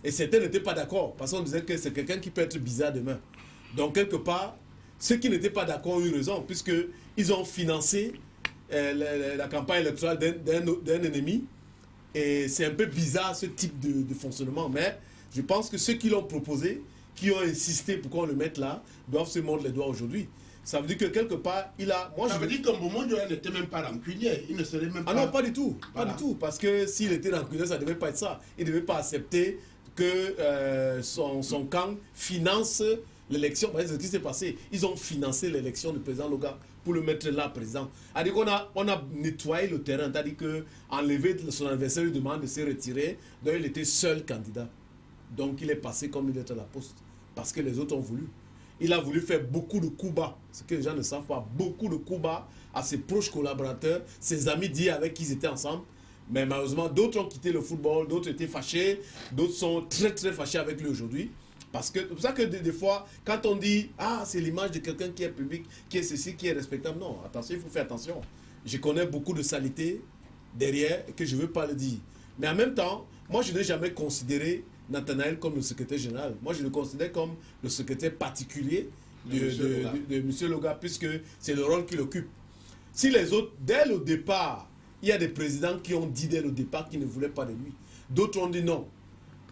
Et certains n'étaient pas d'accord, parce qu'on disait que c'est quelqu'un qui peut être bizarre demain. Donc, quelque part, ceux qui n'étaient pas d'accord ont eu raison, puisqu'ils ont financé la campagne électorale d'un ennemi. Et c'est un peu bizarre, ce type de fonctionnement. Mais je pense que ceux qui l'ont proposé, qui ont insisté pour qu'on le mette là, doivent se mordre les doigts aujourd'hui. Ça veut dire que quelque part, ça veut dire que Momo n'était même pas rancunier. Il ne serait même pas... Ah non, pas du tout. Voilà. Pas du tout. Parce que s'il était rancunier, ça ne devait pas être ça. Il ne devait pas accepter que son camp finance l'élection. C'est ce qui s'est passé. Ils ont financé l'élection du président Loga pour le mettre là, président. C'est-à-dire qu'on a nettoyé le terrain. C'est-à-dire qu'enlever son adversaire, lui demande de se retirer. Donc il était seul candidat. Donc il est passé comme il était à la poste. Parce que les autres ont voulu. Il a voulu faire beaucoup de coups bas. Ce que les gens ne savent pas. Beaucoup de coups bas à ses proches collaborateurs, ses amis d'hier avec qui ils étaient ensemble. Mais malheureusement, d'autres ont quitté le football, d'autres étaient fâchés, d'autres sont très très fâchés avec lui aujourd'hui. Parce que c'est pour ça que des fois, quand on dit « Ah, c'est l'image de quelqu'un qui est public, qui est ceci, qui est respectable », non, attention, il faut faire attention. Je connais beaucoup de saletés derrière et que je ne veux pas le dire. Mais en même temps, moi je n'ai jamais considéré Nathanaël comme le secrétaire général. Moi je le considère comme le secrétaire particulier de M. Loga, puisque c'est le rôle qu'il occupe. Si les autres, dès le départ, il y a des présidents qui ont dit dès le départ qu'ils ne voulaient pas de lui. D'autres ont dit non.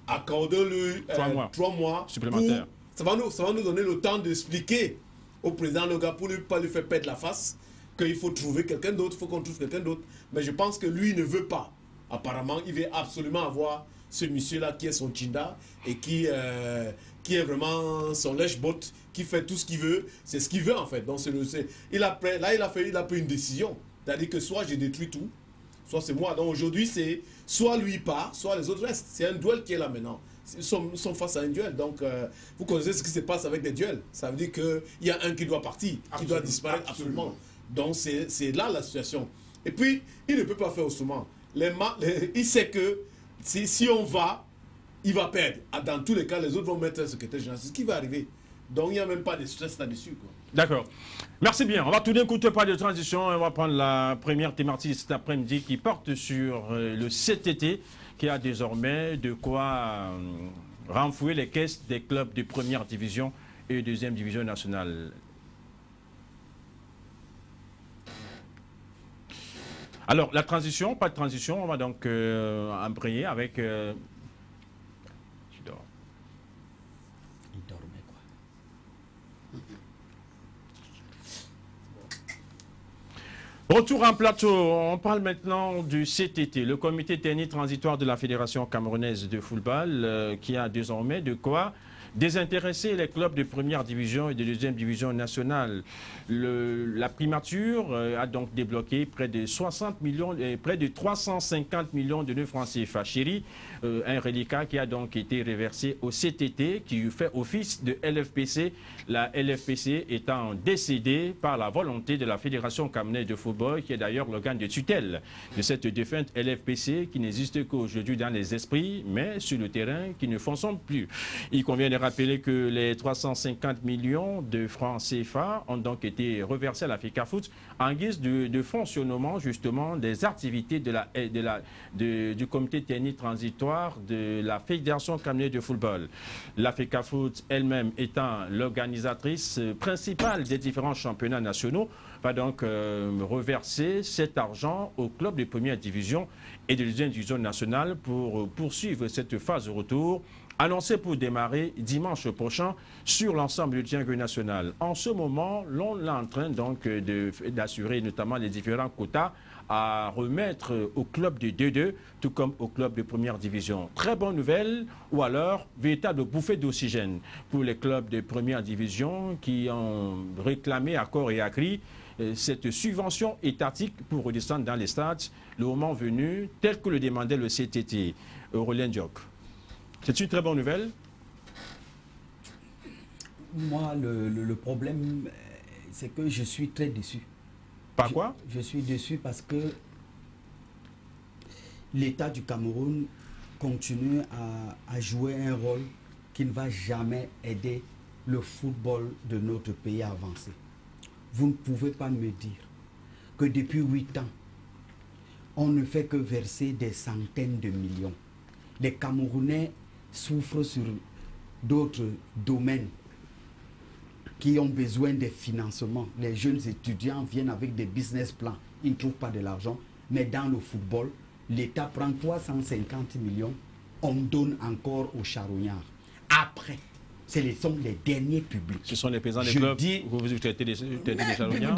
Accordez-lui 3 mois supplémentaires. Ça va nous donner le temps d'expliquer au président Loga pour ne pas lui faire perdre la face qu'il faut trouver quelqu'un d'autre, il faut qu'on trouve quelqu'un d'autre. Mais je pense que lui ne veut pas. Apparemment, il veut absolument avoir ce monsieur-là qui est son chinda et qui est vraiment son lèche-bot, qui fait tout ce qu'il veut. C'est ce qu'il veut en fait. Donc il a pris une décision. C'est-à-dire que soit je détruis tout, soit c'est moi. Donc aujourd'hui, c'est soit lui part, soit les autres restent. C'est un duel qui est là maintenant. Ils sont face à un duel. Donc, vous connaissez ce qui se passe avec des duels. Ça veut dire qu'il y a un qui doit partir, qui doit disparaître absolument. Donc, c'est là la situation. Et puis, il ne peut pas faire autrement. Il sait que si on va, il va perdre. Dans tous les cas, les autres vont mettre un secrétaire général. C'est ce qui va arriver. Donc, il n'y a même pas de stress là-dessus. D'accord. Merci bien. On va tout d'un coup te parler de transition. On va prendre la première thématique cet après-midi qui porte sur le CTT, qui a désormais de quoi renflouer les caisses des clubs de première division et deuxième division nationale. Alors, la transition, pas de transition, on va donc embrayer avec... Il dormait, quoi. Retour en plateau, on parle maintenant du CTT, le comité technique transitoire de la Fédération camerounaise de football, qui a désormais de quoi désintéresser les clubs de première division et de deuxième division nationale. La primature a donc débloqué près de 60 millions, près de 350 millions de francs CFA. Chéri, un reliquat qui a donc été reversé au CTT, qui fait office de LFPC, la LFPC étant décédée par la volonté de la Fédération camerounaise de football, qui est d'ailleurs l'organe de tutelle de cette défunte LFPC, qui n'existe qu'aujourd'hui dans les esprits, mais sur le terrain, qui ne fonctionne plus. Il convient de rappeler que les 350 millions de francs CFA ont donc été reversés à la FECAFOOT en guise de fonctionnement justement des activités du comité technique transitoire de la Fédération camerounaise de football. La FECAFOOT elle-même étant l'organisatrice principale des différents championnats nationaux, va donc reverser cet argent au club de première division et de deuxième division nationale pour poursuivre cette phase de retour annoncé pour démarrer dimanche prochain sur l'ensemble du triangle national. En ce moment, l'on est en train donc d'assurer notamment les différents quotas à remettre au club de 2-2, tout comme au club de première division. Très bonne nouvelle, ou alors véritable bouffée d'oxygène pour les clubs de première division qui ont réclamé à corps et à cri cette subvention étatique pour redescendre dans les stades, le moment venu, tel que le demandait le CTT. Aurélien Diop. C'est une très bonne nouvelle. Moi, le problème, c'est que je suis très déçu. Par quoi? Je suis déçu parce que l'État du Cameroun continue à jouer un rôle qui ne va jamais aider le football de notre pays à avancer. Vous ne pouvez pas me dire que depuis 8 ans, on ne fait que verser des centaines de millions. Les Camerounais souffrent sur d'autres domaines qui ont besoin de financement. Les jeunes étudiants viennent avec des business plans. Ils ne trouvent pas de l'argent. Mais dans le football, l'État prend 350 millions. On donne encore aux charognards. Après, ce sont les derniers publics. Ce sont les paysans des clubs. Vous traitez des charognards.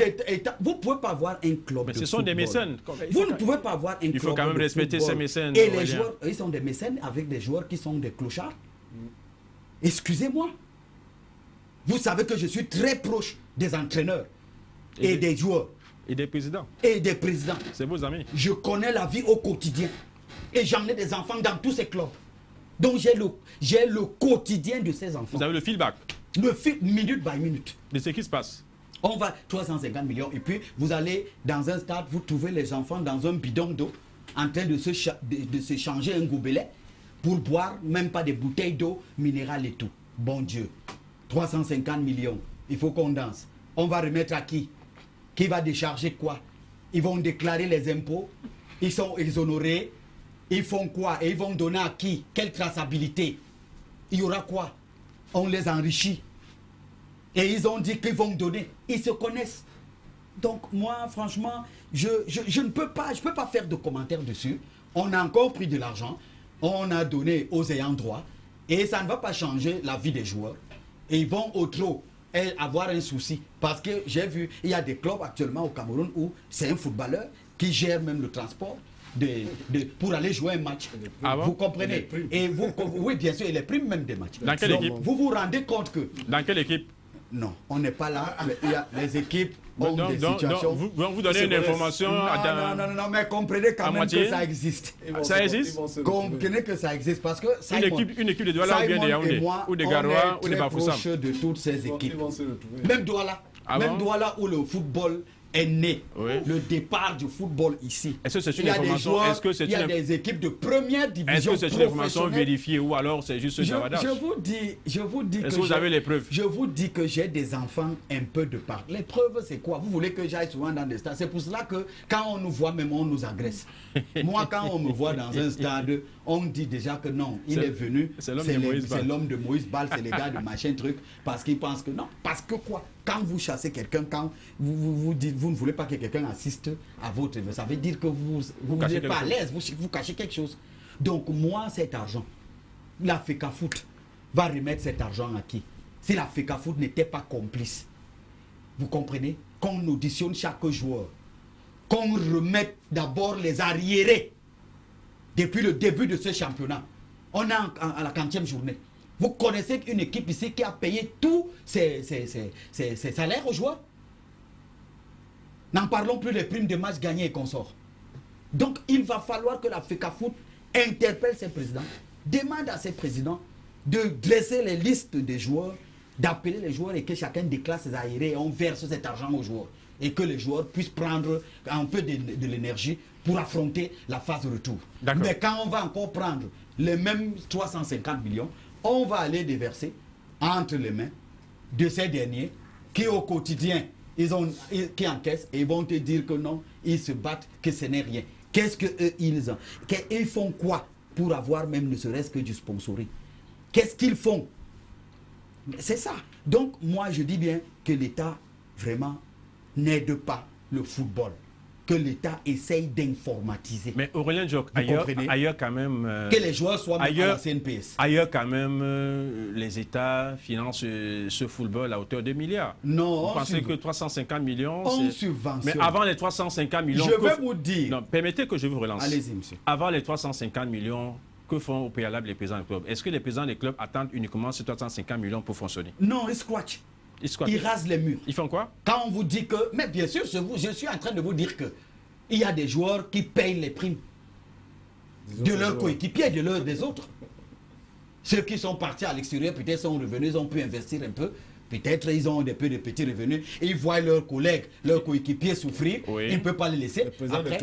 Vous ne pouvez pas avoir un club mais de ce sont football. des mécènes. Vous ne pouvez pas avoir un club. Il faut quand même respecter ces mécènes. Et les joueurs, ils sont des mécènes avec des joueurs qui sont des clochards. Excusez-moi. Vous savez que je suis très proche des entraîneurs et des joueurs. Et des présidents. Et des présidents. C'est vos amis. Je connais la vie au quotidien. Et j'en ai des enfants dans tous ces clubs. Donc j'ai le quotidien de ces enfants. Vous avez le feedback. Le minute by minute. De ce qui se passe. On va 350 millions et puis vous allez dans un stade, vous trouvez les enfants dans un bidon d'eau en train de se changer un gobelet pour boire même pas des bouteilles d'eau minérale et tout. Bon Dieu. 350 millions. Il faut qu'on danse. On va remettre à qui? Qui va décharger quoi? Ils vont déclarer les impôts. Ils sont exonérés. Ils font quoi? Et ils vont donner à qui? Quelle traçabilité? Il y aura quoi? On les enrichit. Et ils ont dit qu'ils vont donner. Ils se connaissent. Donc moi, franchement, je ne peux pas faire de commentaires dessus. On a encore pris de l'argent. On a donné aux ayants droit. Et ça ne va pas changer la vie des joueurs. Et ils vont au trop avoir un souci. Parce que j'ai vu, il y a des clubs actuellement au Cameroun où c'est un footballeur qui gère même le transport pour aller jouer un match. Ah bon? Vous comprenez? Et oui, bien sûr, et les primes même des matchs. Dans quelle équipe? Vous vous rendez compte que... Dans quelle équipe? Non, on n'est pas là. Il y a les équipes ont des situations... Vous donnez une information... Non, mais comprenez quand même que ça existe. Ça existe? Comprenez que ça existe parce que... Une équipe de Douala ou bien de Yaoundé? Ou de Garoua ou de Bafoussam? On est très proche de toutes ces équipes. Ils vont se retrouver. Même Douala. Ah Même bon? Douala où le football est né. Oui. Le départ du football ici. Est-ce que c'est Il une y a des information? joueurs, Est-ce que c'est il y a une... des équipes de première division Est-ce que c'est une information professionnelle. vérifiée ou alors c'est juste Javadash? Je vous dis Est-ce que que vous avez les preuves? Je vous dis que j'ai des enfants un peu de part. Les preuves, c'est quoi? Vous voulez que j'aille souvent dans des stades? C'est pour cela que quand on nous voit, même on nous agresse. Moi, quand on me voit dans un stade, on dit déjà que non, il est venu. C'est l'homme de Moïse Ball. C'est l'homme de Moïse Ball, c'est les gars de machin truc. Parce qu'ils pensent que non. Parce que quoi? Quand vous chassez quelqu'un, quand vous dites, vous ne voulez pas que quelqu'un assiste à votre... Ça veut dire que vous n'êtes pas à l'aise, vous cachez quelque chose. Donc moi, cet argent, la FECAFOOT va remettre cet argent à qui? Si la FECAFOOT n'était pas complice, vous comprenez? Qu'on auditionne chaque joueur, qu'on remette d'abord les arriérés depuis le début de ce championnat. On est à la 40e journée. Vous connaissez une équipe ici qui a payé tous ses salaires aux joueurs? N'en parlons plus des primes de match gagnés et consorts. Donc il va falloir que la FECAFOOT interpelle ses présidents, demande à ses présidents de dresser les listes des joueurs, d'appeler les joueurs et que chacun déclare ses arriérés et on verse cet argent aux joueurs. Et que les joueurs puissent prendre un peu de l'énergie pour affronter la phase retour. Mais quand on va encore prendre les mêmes 350 millions, on va aller déverser entre les mains de ces derniers qui au quotidien, qui encaissent et vont te dire que non, ils se battent, que ce n'est rien. Qu'est-ce qu'eux, ils ont? Ils font quoi pour avoir même ne serait-ce que du sponsoring? Qu'est-ce qu'ils font? C'est ça. Donc, moi, je dis bien que l'État, vraiment, n'aide pas le football. Que l'État essaye d'informatiser. Mais Aurélien Djok, ailleurs quand même... que les joueurs soient à la CNPS. Ailleurs quand même, les États financent ce football à hauteur de milliards. Non. Vous pensez que 350 millions... On subventionne. Mais avant les 350 millions... Je vais vous dire... Non, permettez que je vous relance. Allez-y, monsieur. Avant les 350 millions, que font au préalable les présidents des clubs? Est-ce que les présidents des clubs attendent uniquement ces 350 millions pour fonctionner? Non, ils squatchent. Ils rasent les murs. Ils font quoi? Quand on vous dit que... Mais bien sûr, je suis en train de vous dire que il y a des joueurs qui payent les primes de leurs coéquipiers et des autres. Ceux qui sont partis à l'extérieur, peut-être sont revenus, ils ont pu investir un peu. Peut-être ils ont des petits revenus. Et ils voient leurs collègues, leurs coéquipiers souffrir. Oui. Ils ne peuvent pas les laisser. Après,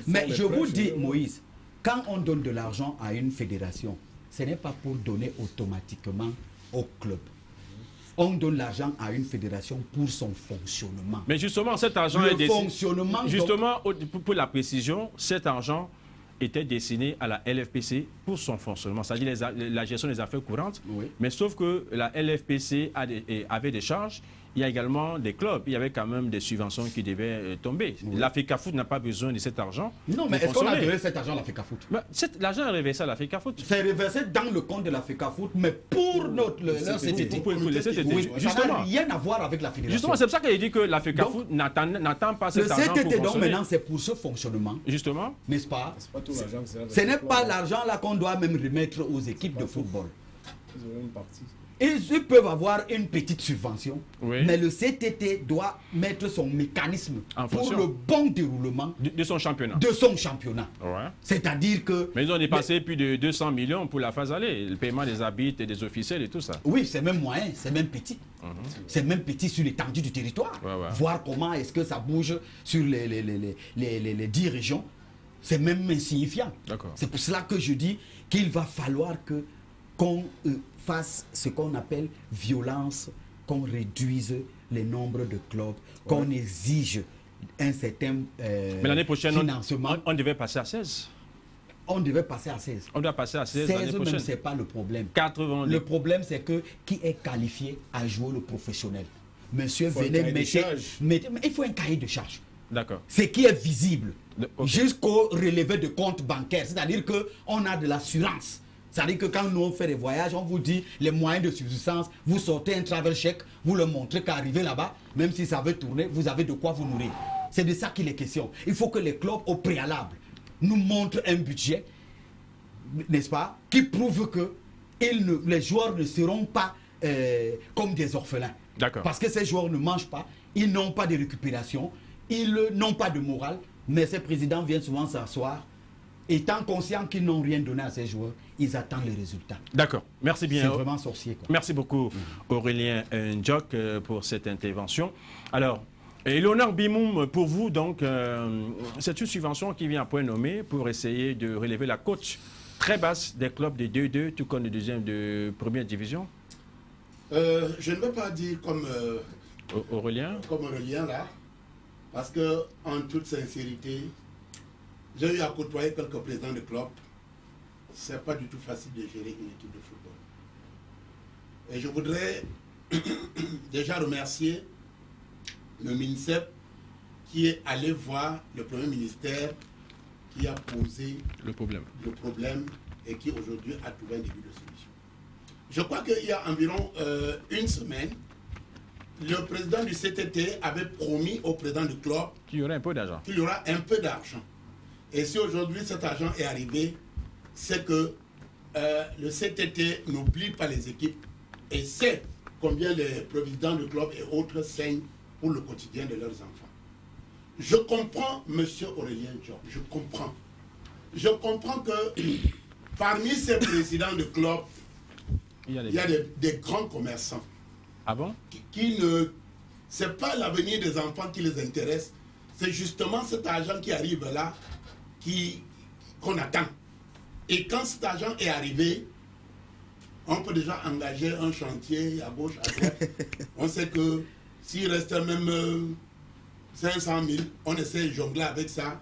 mais je vous dis, Moïse, quand on donne de l'argent à une fédération, ce n'est pas pour donner automatiquement au club. On donne l'argent à une fédération pour son fonctionnement. Mais justement, cet argent est destiné... fonctionnement... Justement, pour la précision, cet argent était destiné à la LFPC pour son fonctionnement, c'est-à-dire la gestion des affaires courantes. Oui. Mais sauf que la LFPC avait des charges. Il y a également des clubs. Il y avait quand même des subventions qui devaient tomber. Oui. La FECAFOOT n'a pas besoin de cet argent. Non, mais est-ce qu'on a donné cet argent à la FECAFOOT? L'argent est reversé à la FECAFOOT. C'est reversé dans le compte de la FECAFOOT, mais pour leur CTT. Oui, ça n'a rien à voir avec la fédération. Justement, c'est pour ça qu'il dit que la FECAFOOT n'attend pas cet argent. Le CTT, donc maintenant, c'est pour ce fonctionnement. Justement. N'est-ce pas? Ce n'est pas l'argent là qu'on doit même remettre aux équipes de football. Ils peuvent avoir une petite subvention, oui. Mais le CTT doit mettre son mécanisme pour le bon déroulement de son championnat. Ouais. C'est-à-dire que... Mais ils ont dépensé plus de 200 millions pour la phase aller, le paiement des arbitres et des officiels et tout ça. Oui, c'est même moyen, c'est même petit. C'est même petit sur l'étendue du territoire. Voir comment est-ce que ça bouge sur les 10 régions, c'est même insignifiant. C'est pour cela que je dis qu'il va falloir qu'on fasse ce qu'on appelle violence, qu'on réduise le nombre de clubs, qu'on exige un certain mais l'année prochaine, financement. On devait passer à 16. On devait passer à 16. On doit passer à 16 l'année prochaine. Ce n'est pas le problème. 80. Le problème, c'est que qui est qualifié à jouer le professionnel? Monsieur, venez, mettez, il faut un cahier de charge. D'accord. Ce qui est visible, jusqu'au relevé de compte bancaire. C'est-à-dire qu'on a de l'assurance. C'est-à-dire que quand nous on fait des voyages, on vous dit les moyens de subsistance, vous sortez un travel check, vous le montrez qu'arrivé là-bas, même si ça veut tourner, vous avez de quoi vous nourrir. C'est de ça qu'il est question. Il faut que les clubs au préalable nous montrent un budget, n'est-ce pas, qui prouve que les joueurs ne seront pas comme des orphelins. Parce que ces joueurs ne mangent pas, ils n'ont pas de récupération, ils n'ont pas de morale, mais ces présidents viennent souvent s'asseoir. Étant conscients qu'ils n'ont rien donné à ces joueurs, ils attendent les résultats. D'accord. Merci bien. C'est vraiment sorcier, quoi. Merci beaucoup, Aurélien Djok, pour cette intervention. Alors, Et l'honneur Bimoum, pour vous, donc, c'est une subvention qui vient à point nommé pour essayer de relever la cote très basse des clubs de 2-2, tout comme de première division. Je ne veux pas dire comme Aurélien. Comme Aurélien là, parce que en toute sincérité, j'ai eu à côtoyer quelques présidents de clubs. C'est pas du tout facile de gérer une équipe de football. Et je voudrais déjà remercier le MINSEP qui est allé voir le Premier ministère qui a posé le problème et qui aujourd'hui a trouvé un début de solution. Je crois qu'il y a environ une semaine, le président du CTT avait promis au président du club qu'il y aurait un peu d'argent. Qu'il y aura un peu d'argent. Et si aujourd'hui cet argent est arrivé, c'est que le CTT n'oublie pas les équipes et sait combien les présidents du club et autres saignent pour le quotidien de leurs enfants. Je comprends M. Aurélien Diop, je comprends. Je comprends que parmi ces présidents de club, il y a des grands commerçants. Ah bon? Qui ne... C'est pas l'avenir des enfants qui les intéresse, c'est justement cet argent qui arrive là qu'on attend. Et quand cet argent est arrivé, on peut déjà engager un chantier à gauche, à droite. On sait que s'il reste même 500 000, on essaie de jongler avec ça.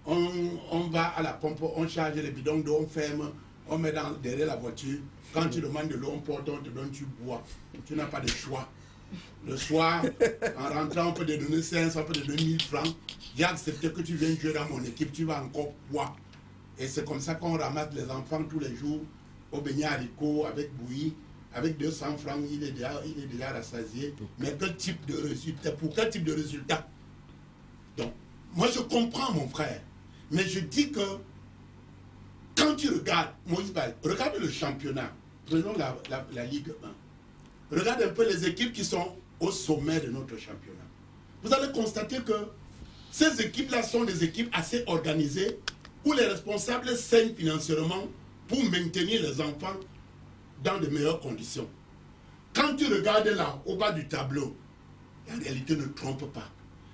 On va à la pompe, on charge les bidons d'eau, on ferme, on met derrière la voiture. Quand tu demandes de l'eau, on porte, on te donne, tu bois. Tu n'as pas de choix. Le soir, en rentrant, on peut te donner 500, on peut te donner 1000 francs. J'ai accepté que tu viennes jouer dans mon équipe, tu vas encore boire. Et c'est comme ça qu'on ramasse les enfants tous les jours au beignet haricot avec bouillie. Avec 200 francs, il est déjà rassasié. Mais quel type de résultat? Pour quel type de résultat? Donc, moi je comprends mon frère. Mais je dis que quand tu regardes, Moïse Baye, regarde le championnat, prenons la Ligue 1. Regarde un peu les équipes qui sont au sommet de notre championnat. Vous allez constater que ces équipes-là sont des équipes assez organisées où les responsables saignent financièrement pour maintenir les enfants dans de meilleures conditions. Quand tu regardes là, au bas du tableau, la réalité ne trompe pas.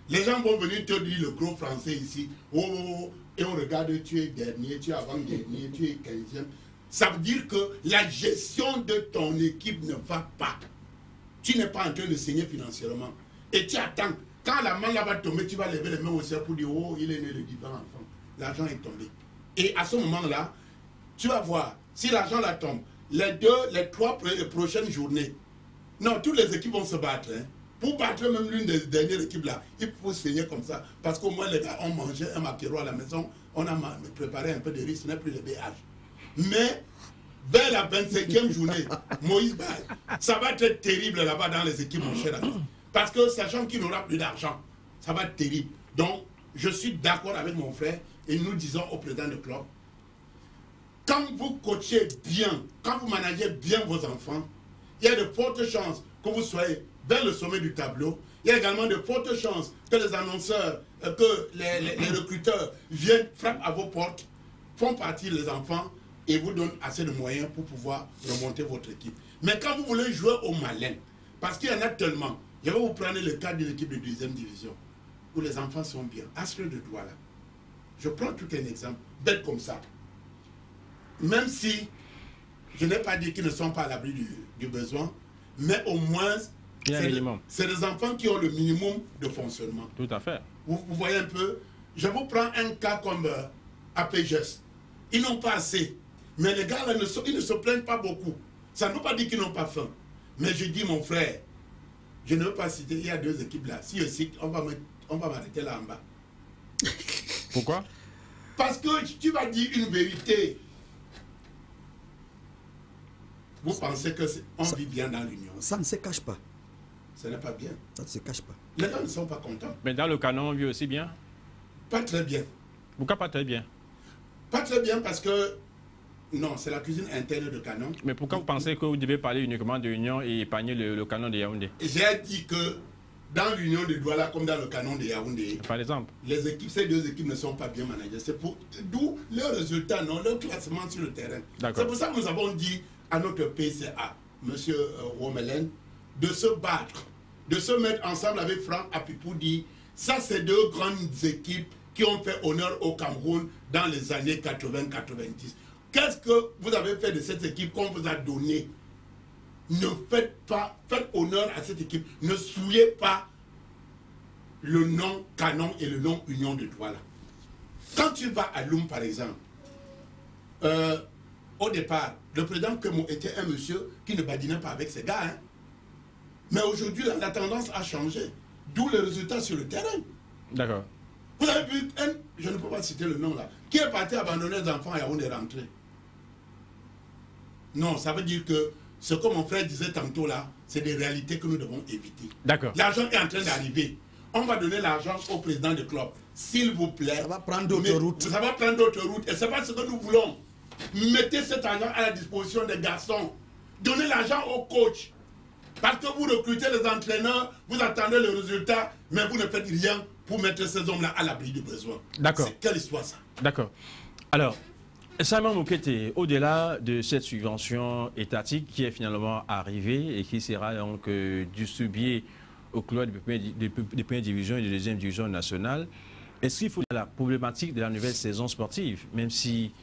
Les gens vont venir te dire le gros français ici, oh, et on regarde, tu es dernier, tu es avant-dernier, tu es 15e. Ça veut dire que la gestion de ton équipe ne va pas. Tu n'es pas en train de saigner financièrement. Et tu attends. Quand la main là va tomber, tu vas lever les mains au ciel pour dire, oh, il est né le divin enfant. L'argent est tombé. Et à ce moment-là, tu vas voir, si l'argent là tombe, les 3 prochaines journées, non, toutes les équipes vont se battre. Hein. Pour battre même l'une des dernières équipes là, il faut saigner comme ça. Parce qu'au moins les gars ont mangé un maquereau à la maison, on a préparé un peu de riz, ce n'est plus le BH. Mais vers la 25e journée, Moïse Baye, ça va être terrible là-bas dans les équipes, mon cher ami. Parce que sachant qu'il n'aura plus d'argent, ça va être terrible. Donc, je suis d'accord avec mon frère et nous disons au président du club, quand vous coachez bien, quand vous managez bien vos enfants, il y a de fortes chances que vous soyez vers le sommet du tableau. Il y a également de fortes chances que les annonceurs, que les recruteurs viennent, frappent à vos portes, font partir les enfants et vous donnent assez de moyens pour pouvoir remonter votre équipe. Mais quand vous voulez jouer au malin, parce qu'il y en a tellement, je vais vous prendre le cas d'une équipe de 2e division, où les enfants sont bien. Astre de Douala. Je prends tout un exemple, bête comme ça. Même si je n'ai pas dit qu'ils ne sont pas à l'abri du besoin, mais au moins, c'est des enfants qui ont le minimum de fonctionnement. Tout à fait. Vous voyez un peu, je vous prends un cas comme APGES. Ils n'ont pas assez. Mais les gars, là, ils ne se plaignent pas beaucoup. Ça ne veut pas dire qu'ils n'ont pas faim. Mais je dis, mon frère, je ne veux pas citer, il y a 2 équipes là. Si je cite, on va m'arrêter là en bas. Pourquoi? Parce que tu vas dire une vérité. Vous pensez qu'on vit bien dans l'Union? Ça ne se cache pas. Ce n'est pas bien. Ça ne se cache pas. Les gens ne sont pas contents. Mais dans le canon, on vit aussi bien? Pas très bien. Pourquoi pas très bien? Pas très bien parce que... Non, c'est la cuisine interne de Canon. Mais pourquoi vous pensez que vous devez parler uniquement de l'Union et épargner le canon de Yaoundé? J'ai dit que dans l'Union de Douala comme dans le canon de Yaoundé, par exemple, ces 2 équipes ne sont pas bien managées. C'est d'où leurs résultats, non, leur classement sur le terrain. C'est pour ça que nous avons dit à notre PCA, M. Romelen, de se battre de se mettre ensemble avec Franck Apipoudi. Ça, c'est deux grandes équipes qui ont fait honneur au Cameroun dans les années 80-90. Qu'est-ce que vous avez fait de cette équipe qu'on vous a donné? Ne faites pas, faites honneur à cette équipe. Ne souillez pas le nom Canon et le nom Union de Douala. Quand tu vas à Loum, par exemple, au départ, le président Kemo était un monsieur qui ne badinait pas avec ses gars. Hein. Mais aujourd'hui, la tendance a changé. D'où le résultat sur le terrain. D'accord. Vous avez vu, je ne peux pas citer le nom là, qui est parti abandonner les enfants et on est rentré. Non, ça veut dire que ce que mon frère disait tantôt là, c'est des réalités que nous devons éviter. D'accord. L'argent est en train d'arriver. On va donner l'argent au président du club. S'il vous plaît. Ça va prendre d'autres routes. Ça va prendre d'autres routes. Et ce n'est pas ce que nous voulons. Mettez cet argent à la disposition des garçons. Donnez l'argent au coach. Parce que vous recrutez les entraîneurs, vous attendez le résultat, mais vous ne faites rien pour mettre ces hommes-là à l'abri du besoin. D'accord. C'est quelle histoire ça? D'accord. Alors, Simon Moukete, au-delà de cette subvention étatique qui est finalement arrivée et qui sera donc distribuée au club de première division et de deuxième division nationale, est-ce qu'il faut la problématique de la nouvelle saison sportive, même si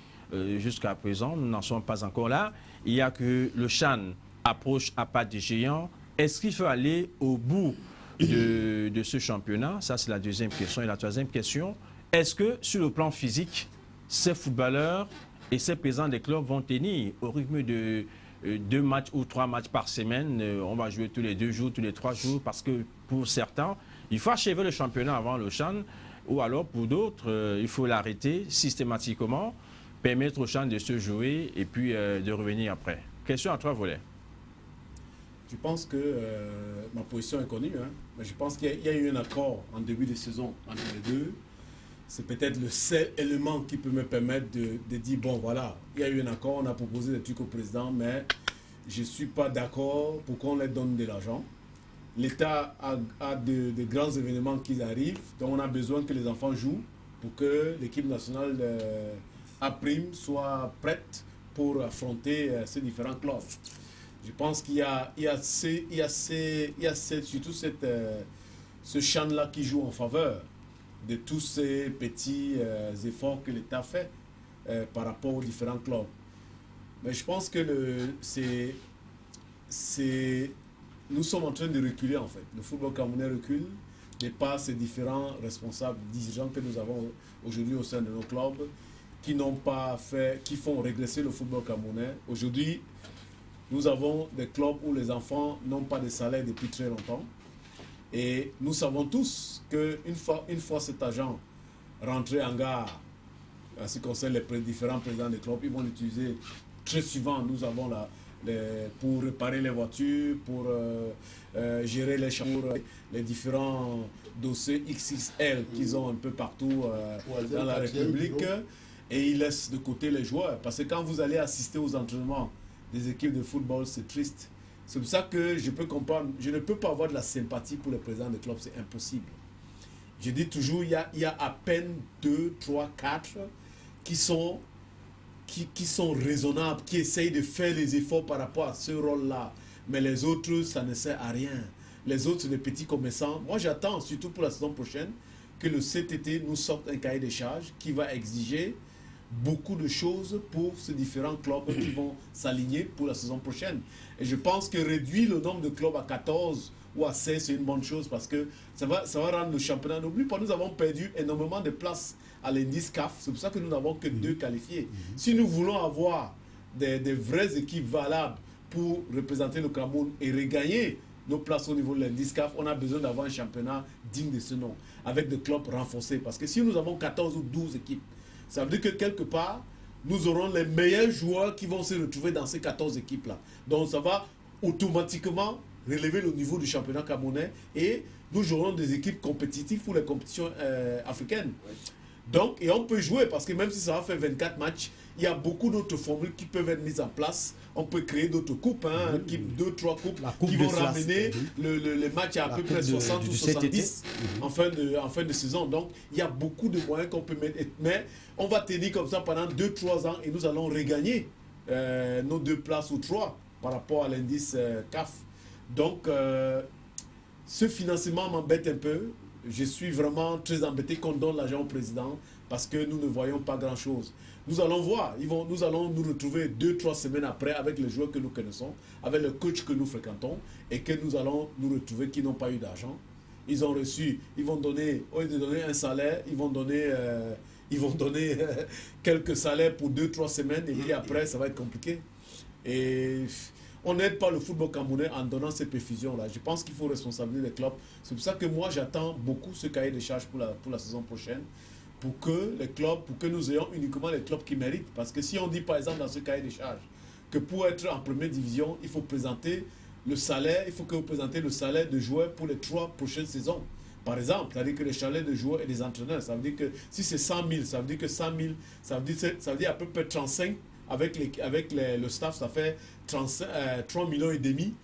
jusqu'à présent nous n'en sommes pas encore là, il y a que le CHAN approche à pas de géant. Est-ce qu'il faut aller au bout de ce championnat? Ça, c'est la deuxième question. Et la troisième question, est-ce que sur le plan physique, ces footballeurs et ces présidents des clubs vont tenir au rythme de 2 matchs ou 3 matchs par semaine? On va jouer tous les 2 jours, tous les 3 jours, parce que pour certains, il faut achever le championnat avant le CHAN, ou alors pour d'autres, il faut l'arrêter systématiquement, permettre au CHAN de se jouer et puis de revenir après. Question à 3 volets. Je pense que ma position est connue, hein, mais je pense qu'il y a eu un accord en début de saison entre les deux. C'est peut-être le seul élément qui peut me permettre de dire, bon voilà, il y a eu un accord, on a proposé des trucs au président, mais je ne suis pas d'accord pour qu'on leur donne de l'argent. L'État a de grands événements qui arrivent, donc on a besoin que les enfants jouent pour que l'équipe nationale à prime soit prête pour affronter ces différents clubs. Je pense qu'il y a surtout ce champ-là qui joue en faveur de tous ces petits efforts que l'État fait par rapport aux différents clubs. Mais je pense que nous sommes en train de reculer en fait. Le football camerounais recule de par ces différents responsables, dirigeants que nous avons aujourd'hui au sein de nos clubs qui font régresser le football camerounais. Aujourd'hui, nous avons des clubs où les enfants n'ont pas de salaire depuis très longtemps. Et nous savons tous qu'une fois cet argent rentré en gare, en ce qui concerne les différents présidents des clubs, ils vont l'utiliser très souvent. Nous avons pour réparer les voitures, pour gérer les chambres, les différents dossiers XXL qu'ils ont un peu partout dans la République. Et ils laissent de côté les joueurs. Parce que quand vous allez assister aux entraînements des équipes de football, c'est triste. C'est pour ça que je peux comprendre, je ne peux pas avoir de la sympathie pour les présidents des clubs, c'est impossible. Je dis toujours, il y a à peine 2, 3, 4 qui sont raisonnables, qui essayent de faire les efforts par rapport à ce rôle-là. Mais les autres, ça ne sert à rien. Les autres, les petits commerçants. Moi, j'attends, surtout pour la saison prochaine, que le CTT nous sorte un cahier des charges qui va exiger beaucoup de choses pour ces différents clubs qui vont s'aligner pour la saison prochaine. Et je pense que réduire le nombre de clubs à 14 ou à 16, c'est une bonne chose parce que ça va rendre le championnat. N'oublie pas, nous avons perdu énormément de places à l'indice CAF. C'est pour ça que nous n'avons que 2 qualifiés. Si nous voulons avoir des vraies équipes valables pour représenter le Cameroun et regagner nos places au niveau de l'indice CAF, on a besoin d'avoir un championnat digne de ce nom, avec des clubs renforcés. Parce que si nous avons 14 ou 12 équipes, ça veut dire que quelque part, nous aurons les meilleurs joueurs qui vont se retrouver dans ces 14 équipes-là. Donc ça va automatiquement relever le niveau du championnat camerounais et nous aurons des équipes compétitives pour les compétitions africaines. Oui. Donc, et on peut jouer parce que même si ça va faire 24 matchs, il y a beaucoup d'autres formules qui peuvent être mises en place. On peut créer d'autres coupes, 2, 3 coupes qui vont ramener le match à peu près 60 ou 70 en fin de saison. Donc, il y a beaucoup de moyens qu'on peut mettre. Mais on va tenir comme ça pendant 2-3 ans et nous allons regagner nos 2 places ou 3 par rapport à l'indice CAF. Donc, ce financement m'embête un peu. Je suis vraiment très embêté qu'on donne l'argent au président parce que nous ne voyons pas grand-chose. Nous allons voir, nous allons nous retrouver 2-3 semaines après avec les joueurs que nous connaissons, avec le coach que nous fréquentons et que nous allons nous retrouver qui n'ont pas eu d'argent. Ils ont reçu, ils vont donner, au lieu de donner un salaire, ils vont donner quelques salaires pour 2-3 semaines et puis après ça va être compliqué. Et on n'aide pas le football camerounais en donnant ces perfusions-là. Je pense qu'il faut responsabiliser les clubs. C'est pour ça que moi j'attends beaucoup ce cahier de charges pour la saison prochaine. Pour que nous ayons uniquement les clubs qui méritent. Parce que si on dit par exemple dans ce cahier de charges que pour être en première division, il faut présenter le salaire, il faut que vous présentez le salaire de joueurs pour les 3 prochaines saisons. Par exemple, c'est-à-dire que les salaires de joueurs et des entraîneurs, ça veut dire que si c'est 100 000, ça veut dire que 100 000, ça veut dire à peu près 35 avec le staff, ça fait 3 millions et demi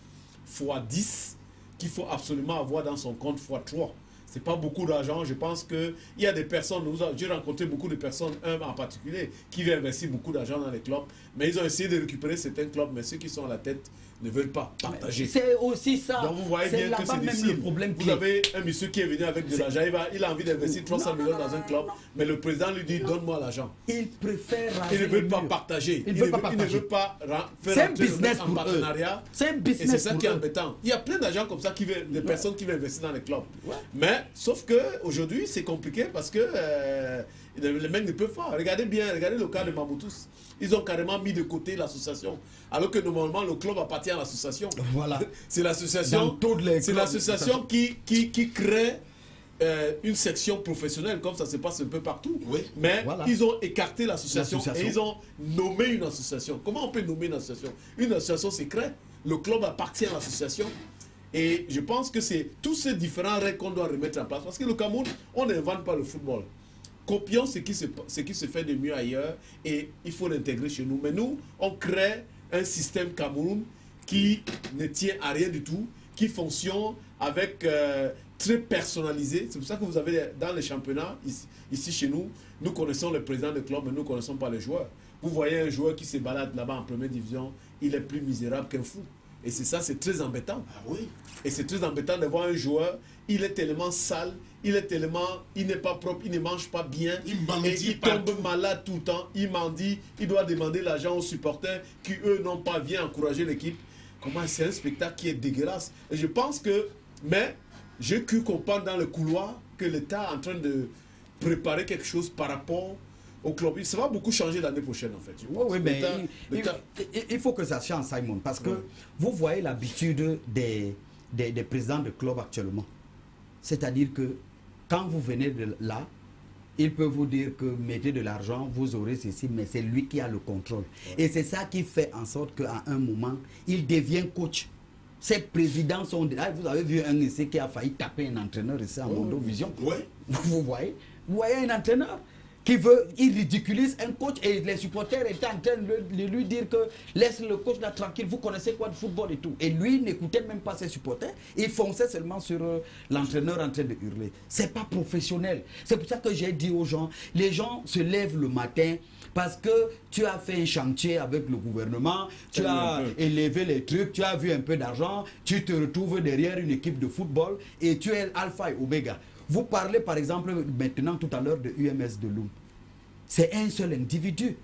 fois 10 qu'il faut absolument avoir dans son compte fois 3. C'est pas beaucoup d'argent. Je pense qu'il y a des personnes, j'ai rencontré beaucoup de personnes, un en particulier, qui veulent investir beaucoup d'argent dans les clubs, mais ils ont essayé de récupérer certains clubs, mais ceux qui sont à la tête ne veulent pas partager. C'est aussi ça. Donc vous voyez bien que c'est difficile. Vous avez un monsieur qui est venu avec de l'argent, il a envie d'investir 300 millions dans un club, mais le président lui dit donne-moi l'argent. Il préfère Il ne veut pas partager. Il ne veut pas faire entrer le mec en partenariat. C'est un business. Et c'est ça qui est embêtant. Il y a plein d'argent comme ça, des personnes qui veulent investir dans les clubs. Mais sauf qu'aujourd'hui c'est compliqué parce que les mecs ne peuvent pas. Regardez le cas de Mamoutus. Ils ont carrément mis de côté l'association. Alors que normalement, le club appartient à l'association. Voilà. C'est l'association qui crée une section professionnelle, comme ça se passe un peu partout. Oui. Mais ils ont écarté l'association et ils ont nommé une association. Comment on peut nommer une association? Une association, c'est créé. Le club appartient à l'association. Et je pense que c'est tous ces différents règles qu'on doit remettre en place. Parce que le Cameroun, on n'invente pas le football. Copions ce qui se fait de mieux ailleurs et il faut l'intégrer chez nous. Mais nous, on crée un système Cameroun qui ne tient à rien du tout, qui fonctionne avec très personnalisé. C'est pour ça que vous avez dans les championnats, ici chez nous, nous connaissons le président de club, mais nous ne connaissons pas les joueurs. Vous voyez un joueur qui se balade là-bas en première division, il est plus misérable qu'un fou. Et c'est ça, c'est très embêtant. Ah oui. Et c'est très embêtant de voir un joueur, il est tellement sale, il n'est pas propre, il ne mange pas bien, il tombe malade tout le temps, il mendie, il doit demander l'argent aux supporters qui, eux, n'ont pas bien encouragé l'équipe. Comment c'est un spectacle qui est dégueulasse. Et je pense que, mais j'ai cru comprendre dans le couloir que l'État est en train de préparer quelque chose par rapport au club. Ça va beaucoup changer l'année prochaine, en fait. Oui, mais il faut que ça change, Simon, parce que vous voyez l'habitude des présidents de club actuellement. C'est-à-dire que quand vous venez de là, il peut vous dire que mettez de l'argent, vous aurez ceci, mais c'est lui qui a le contrôle. Et c'est ça qui fait en sorte qu'à un moment, il devient coach. Ces présidents sont... Vous avez vu un essai qui a failli taper un entraîneur ici en Mondo Vision. Vous voyez un entraîneur il ridiculise un coach et les supporters étaient en train de lui dire que laisse le coach là tranquille, vous connaissez quoi de football et tout. Et lui n'écoutait même pas ses supporters, il fonçait seulement sur l'entraîneur en train de hurler. C'est pas professionnel. C'est pour ça que j'ai dit aux gens, les gens se lèvent le matin parce que tu as fait un chantier avec le gouvernement, tu as élevé les trucs, tu as vu un peu d'argent, tu te retrouves derrière une équipe de football et tu es alpha et oméga. Vous parlez par exemple maintenant tout à l'heure de UMS de Loum. C'est un seul individu.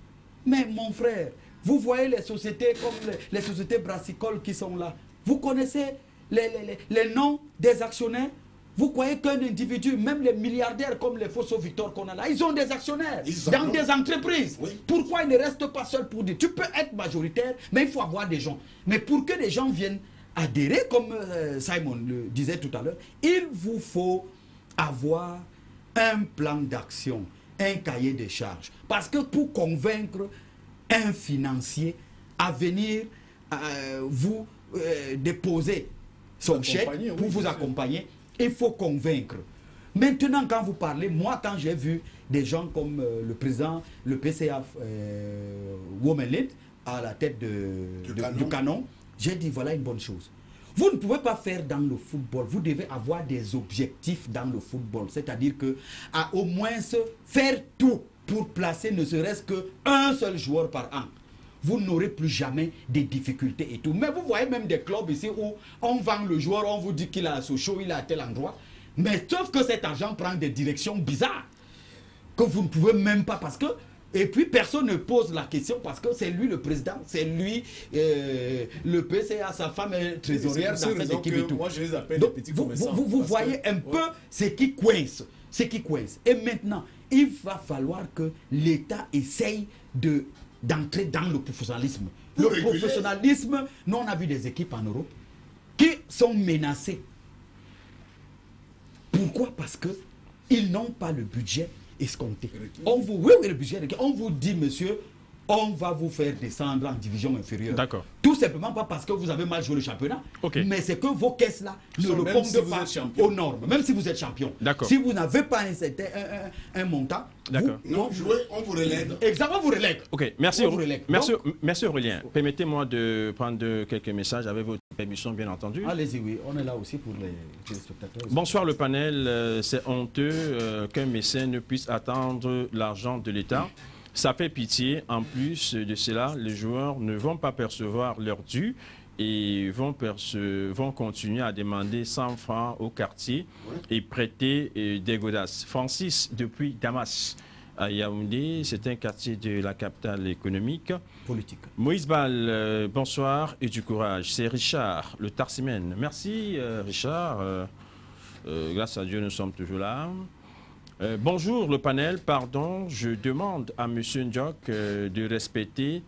Mais mon frère, vous voyez les sociétés comme les sociétés brassicoles qui sont là. Vous connaissez les noms des actionnaires. Vous croyez qu'un individu, même les milliardaires comme les Fosso Victor qu'on a là, ils ont des actionnaires dans des entreprises. Oui. Pourquoi ils ne restent pas seuls pour dire? Tu peux être majoritaire, mais il faut avoir des gens. Mais pour que les gens viennent adhérer, comme Simon le disait tout à l'heure, il vous faut avoir un plan d'action, un cahier de charges. Parce que pour convaincre un financier à venir vous déposer son chèque pour vous accompagner, il faut convaincre. Maintenant, quand vous parlez, moi, quand j'ai vu des gens comme le président, le PCA Women Lead, à la tête du canon, j'ai dit, voilà une bonne chose. Vous ne pouvez pas faire dans le football, vous devez avoir des objectifs dans le football. C'est-à-dire que, à au moins faire tout pour placer ne serait-ce qu'un seul joueur par an. vous n'aurez plus jamais des difficultés et tout. Mais vous voyez même des clubs ici où on vend le joueur, on vous dit qu'il a à Sochaux, il est à tel endroit. Mais sauf que cet argent prend des directions bizarres que vous ne pouvez même pas parce que... Et puis personne ne pose la question parce que c'est lui le président, c'est lui le PCA, sa femme est trésorière dans cette équipe et tout. Moi je les appelle Donc, les petits vous commerçants. voyez un peu ce qui coince. Ce qui coince. Et maintenant, il va falloir que l'État essaye d'entrer dans le professionnalisme. Le professionnalisme, nous on a vu des équipes en Europe qui sont menacées. Pourquoi? Parce qu'ils n'ont pas le budget escompté. Oui, le budget. On vous dit, monsieur, on va vous faire descendre en division inférieure. D'accord. Tout simplement pas parce que vous avez mal joué le championnat, mais c'est que vos caisses-là ne répondent pas aux normes, même si vous êtes champion. Si vous n'avez pas un montant, non, on vous relègue. Exactement, on vous relègue. Ok, merci, merci Aurélien. Permettez-moi de prendre quelques messages avec votre permission, bien entendu. Allez-y, oui, on est là aussi pour les spectateurs. Bonsoir le panel, c'est honteux qu'un mécène ne puisse attendre l'argent de l'État. Ça fait pitié. En plus de cela, les joueurs ne vont pas percevoir leur dû et vont continuer à demander 100 francs au quartier et prêter des godasses. Francis, depuis Damas, à Yaoundé, c'est un quartier de la capitale économique. Politique. Moïse Bal, bonsoir et du courage. C'est Richard, le Tarsimène. Merci Richard. Grâce à Dieu, nous sommes toujours là. Bonjour le panel, pardon, je demande à M. Ndiok de respecter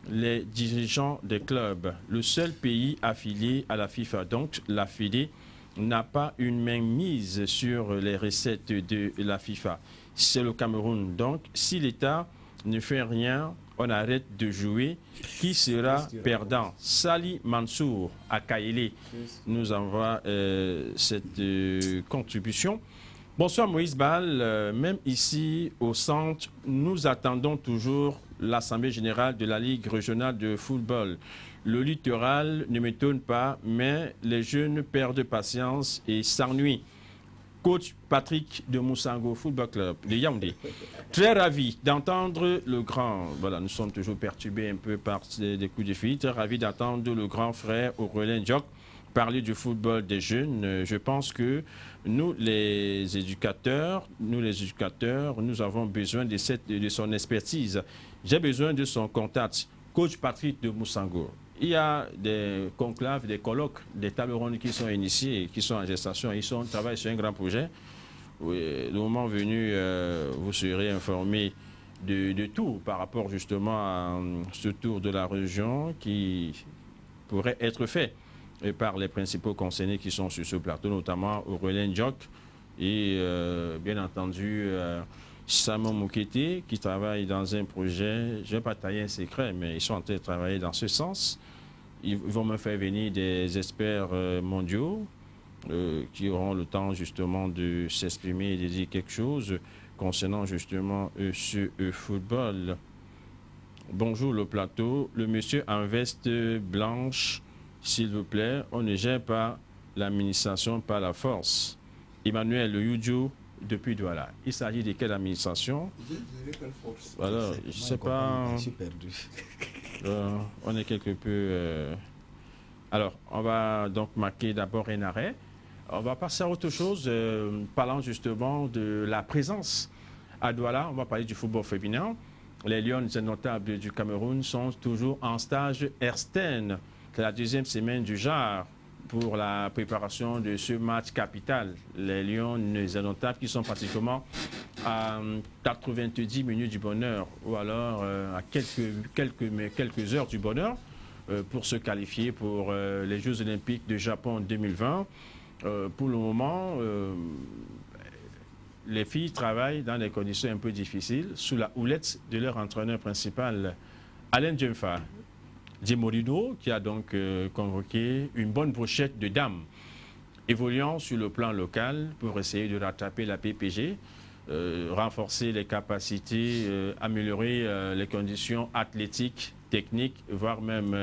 les dirigeants des clubs. Le seul pays affilié à la FIFA, donc la FEDE, n'a pas une main mise sur les recettes de la FIFA. C'est le Cameroun. Donc, si l'État ne fait rien, on arrête de jouer. Qui sera perdant? Sali Mansour à Kaélé nous envoie cette contribution. Bonsoir Moïse Bal, même ici au centre, nous attendons toujours l'Assemblée générale de la Ligue régionale de football. Le littoral ne m'étonne pas, mais les jeunes perdent patience et s'ennuient. Coach Patrick de Moussango Football Club de Yaoundé. Très ravi d'entendre le grand, voilà, nous sommes toujours perturbés un peu par des coups de fil, très ravi d'entendre le grand frère Aurélien Ndiok parler du football des jeunes. Je pense que nous, les éducateurs, nous avons besoin de son expertise. J'ai besoin de son contact. Coach Patrick de Moussango. Il y a des conclaves, des colloques, des tables rondes qui sont initiés, qui sont en gestation. Ils travaillent sur un grand projet. Oui, le moment venu, vous serez informés de tout par rapport justement à ce tour de la région qui pourrait être fait par les principaux concernés qui sont sur ce plateau, notamment Aurélien Ndiok et bien entendu Simon Moukete qui travaille dans un projet, je ne vais pas tailler un secret, mais ils sont en train de travailler dans ce sens. Ils vont me faire venir des experts mondiaux qui auront le temps justement de s'exprimer et de dire quelque chose concernant justement ce football. Bonjour le plateau, le monsieur en veste blanche, s'il vous plaît, on ne gère pas l'administration par la force. Emmanuel Le Youdjou, depuis Douala. Il s'agit de quelle administration? Alors, je ne sais pas. Je suis perdu. On est quelque peu... Alors, on va donc marquer d'abord un arrêt. On va passer à autre chose, parlant justement de la présence à Douala. On va parler du football féminin. Les Lions notables du Cameroun sont toujours en stage Ersten. C'est la deuxième semaine du genre pour la préparation de ce match capital. Les Lions notables qui sont pratiquement à 90 minutes du bonheur ou alors à quelques heures du bonheur pour se qualifier pour les Jeux Olympiques de Japon 2020. Pour le moment, les filles travaillent dans des conditions un peu difficiles sous la houlette de leur entraîneur principal, Alain Djemfa. Djemorido, qui a donc convoqué une bonne brochette de dames évoluant sur le plan local pour essayer de rattraper la PPG, renforcer les capacités, améliorer les conditions athlétiques, techniques, voire même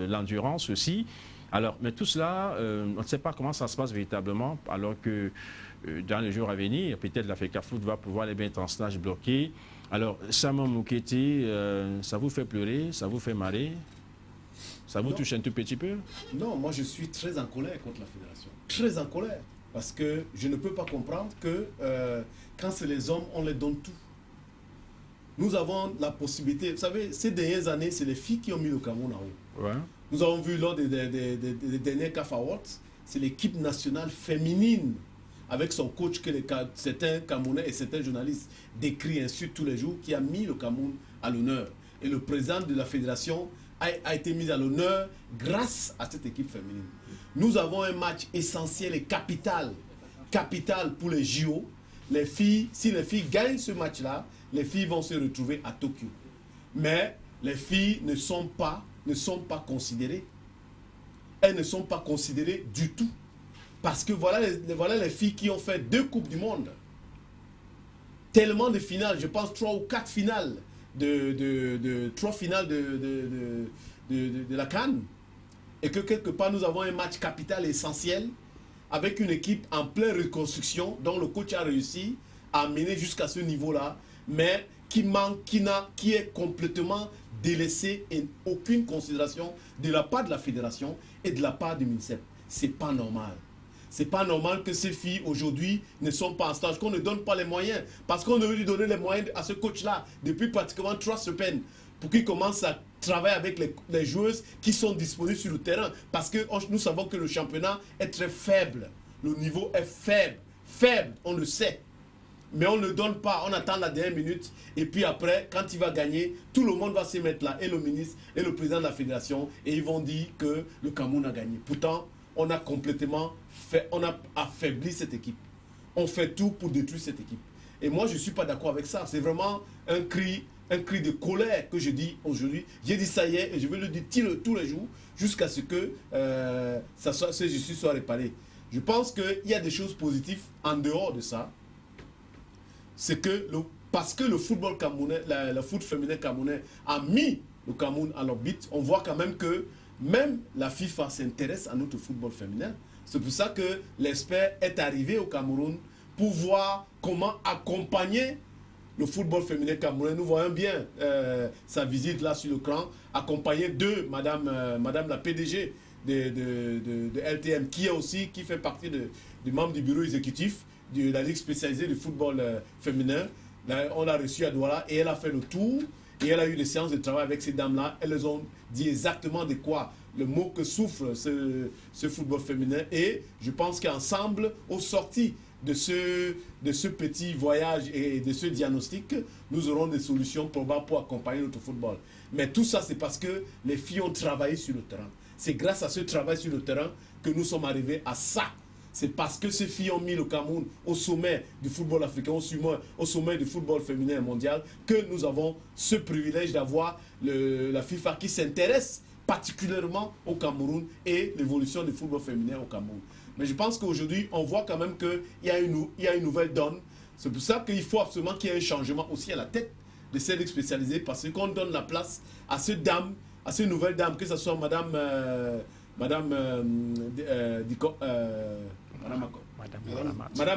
l'endurance aussi. Alors, mais tout cela, on ne sait pas comment ça se passe véritablement, alors que dans les jours à venir, peut-être la FECAFOOT va pouvoir les mettre en stage bloqué. Alors, Saman Mouketi, ça vous fait pleurer, ça vous fait marrer, ça vous touche un tout petit peu? Non, moi je suis très en colère contre la fédération. Très en colère. Parce que je ne peux pas comprendre que quand c'est les hommes, on les donne tout. Nous avons la possibilité, vous savez, ces dernières années, c'est les filles qui ont mis le Cameroun en haut. Ouais. Nous avons vu lors des derniers CAF Awards, c'est l'équipe nationale féminine, avec son coach que certains Camerounais et certains journalistes décrient, insultent tous les jours, qui a mis le Cameroun à l'honneur. Et le président de la fédération a été mis à l'honneur grâce à cette équipe féminine. Nous avons un match essentiel et capital pour les JO. Les filles, si les filles gagnent ce match-là, les filles vont se retrouver à Tokyo. Mais les filles ne sont pas considérées. Elles ne sont pas considérées du tout. Parce que voilà les filles qui ont fait 2 Coupes du Monde. Tellement de finales, je pense 3 ou 4 finales trois finales de la CAN. Et que quelque part nous avons un match capital essentiel avec une équipe en pleine reconstruction dont le coach a réussi à mener jusqu'à ce niveau-là, mais qui est complètement délaissé et aucune considération de la part de la fédération et de la part du MINSEP. C'est pas normal. C'est pas normal que ces filles aujourd'hui ne sont pas en stage, qu'on ne donne pas les moyens. Parce qu'on aurait dû donner les moyens à ce coach-là depuis pratiquement 3 semaines pour qu'il commence à travailler avec les joueuses qui sont disponibles sur le terrain. Parce que nous savons que le championnat est très faible. Le niveau est faible. Faible, on le sait. Mais on ne donne pas, on attend la dernière minute. Et puis après, quand il va gagner, tout le monde va se mettre là. Et le ministre et le président de la fédération. Et ils vont dire que le Cameroun a gagné. Pourtant, on a complètement on a affaibli cette équipe. On fait tout pour détruire cette équipe. Et moi, je ne suis pas d'accord avec ça. C'est vraiment un cri de colère que je dis aujourd'hui. J'ai dit ça hier et je vais le dire tous les jours jusqu'à ce que ce justice soit réparée. Je pense qu'il y a des choses positives en dehors de ça. C'est que parce que le football camerounais, le foot féminin camerounais a mis le Cameroun à l'orbite, on voit quand même que même la FIFA s'intéresse à notre football féminin. C'est pour ça que l'expert est arrivé au Cameroun pour voir comment accompagner le football féminin camerounais. Nous voyons bien sa visite là sur l'écran, accompagné de Madame la PDG de LTM, qui fait partie du membre du bureau exécutif de la Ligue spécialisée du football féminin. Là, on l'a reçue à Douala et elle a fait le tour. Et elle a eu des séances de travail avec ces dames-là. Elles ont dit exactement de quoi le mot que souffre ce football féminin. Et je pense qu'ensemble, au sorti de ce petit voyage et de ce diagnostic, nous aurons des solutions probables pour accompagner notre football. Mais tout ça, c'est parce que les filles ont travaillé sur le terrain. C'est grâce à ce travail sur le terrain que nous sommes arrivés à ça. C'est parce que ces filles ont mis le Cameroun au sommet du football africain, au sommet du football féminin mondial, que nous avons ce privilège d'avoir la FIFA qui s'intéresse particulièrement au Cameroun et l'évolution du football féminin au Cameroun. Mais je pense qu'aujourd'hui, on voit quand même qu'il y a une nouvelle donne. C'est pour ça qu'il faut absolument qu'il y ait un changement aussi à la tête de ces ligues spécialisées, parce qu'on donne la place à ces dames, à ces nouvelles dames, que ce soit Madame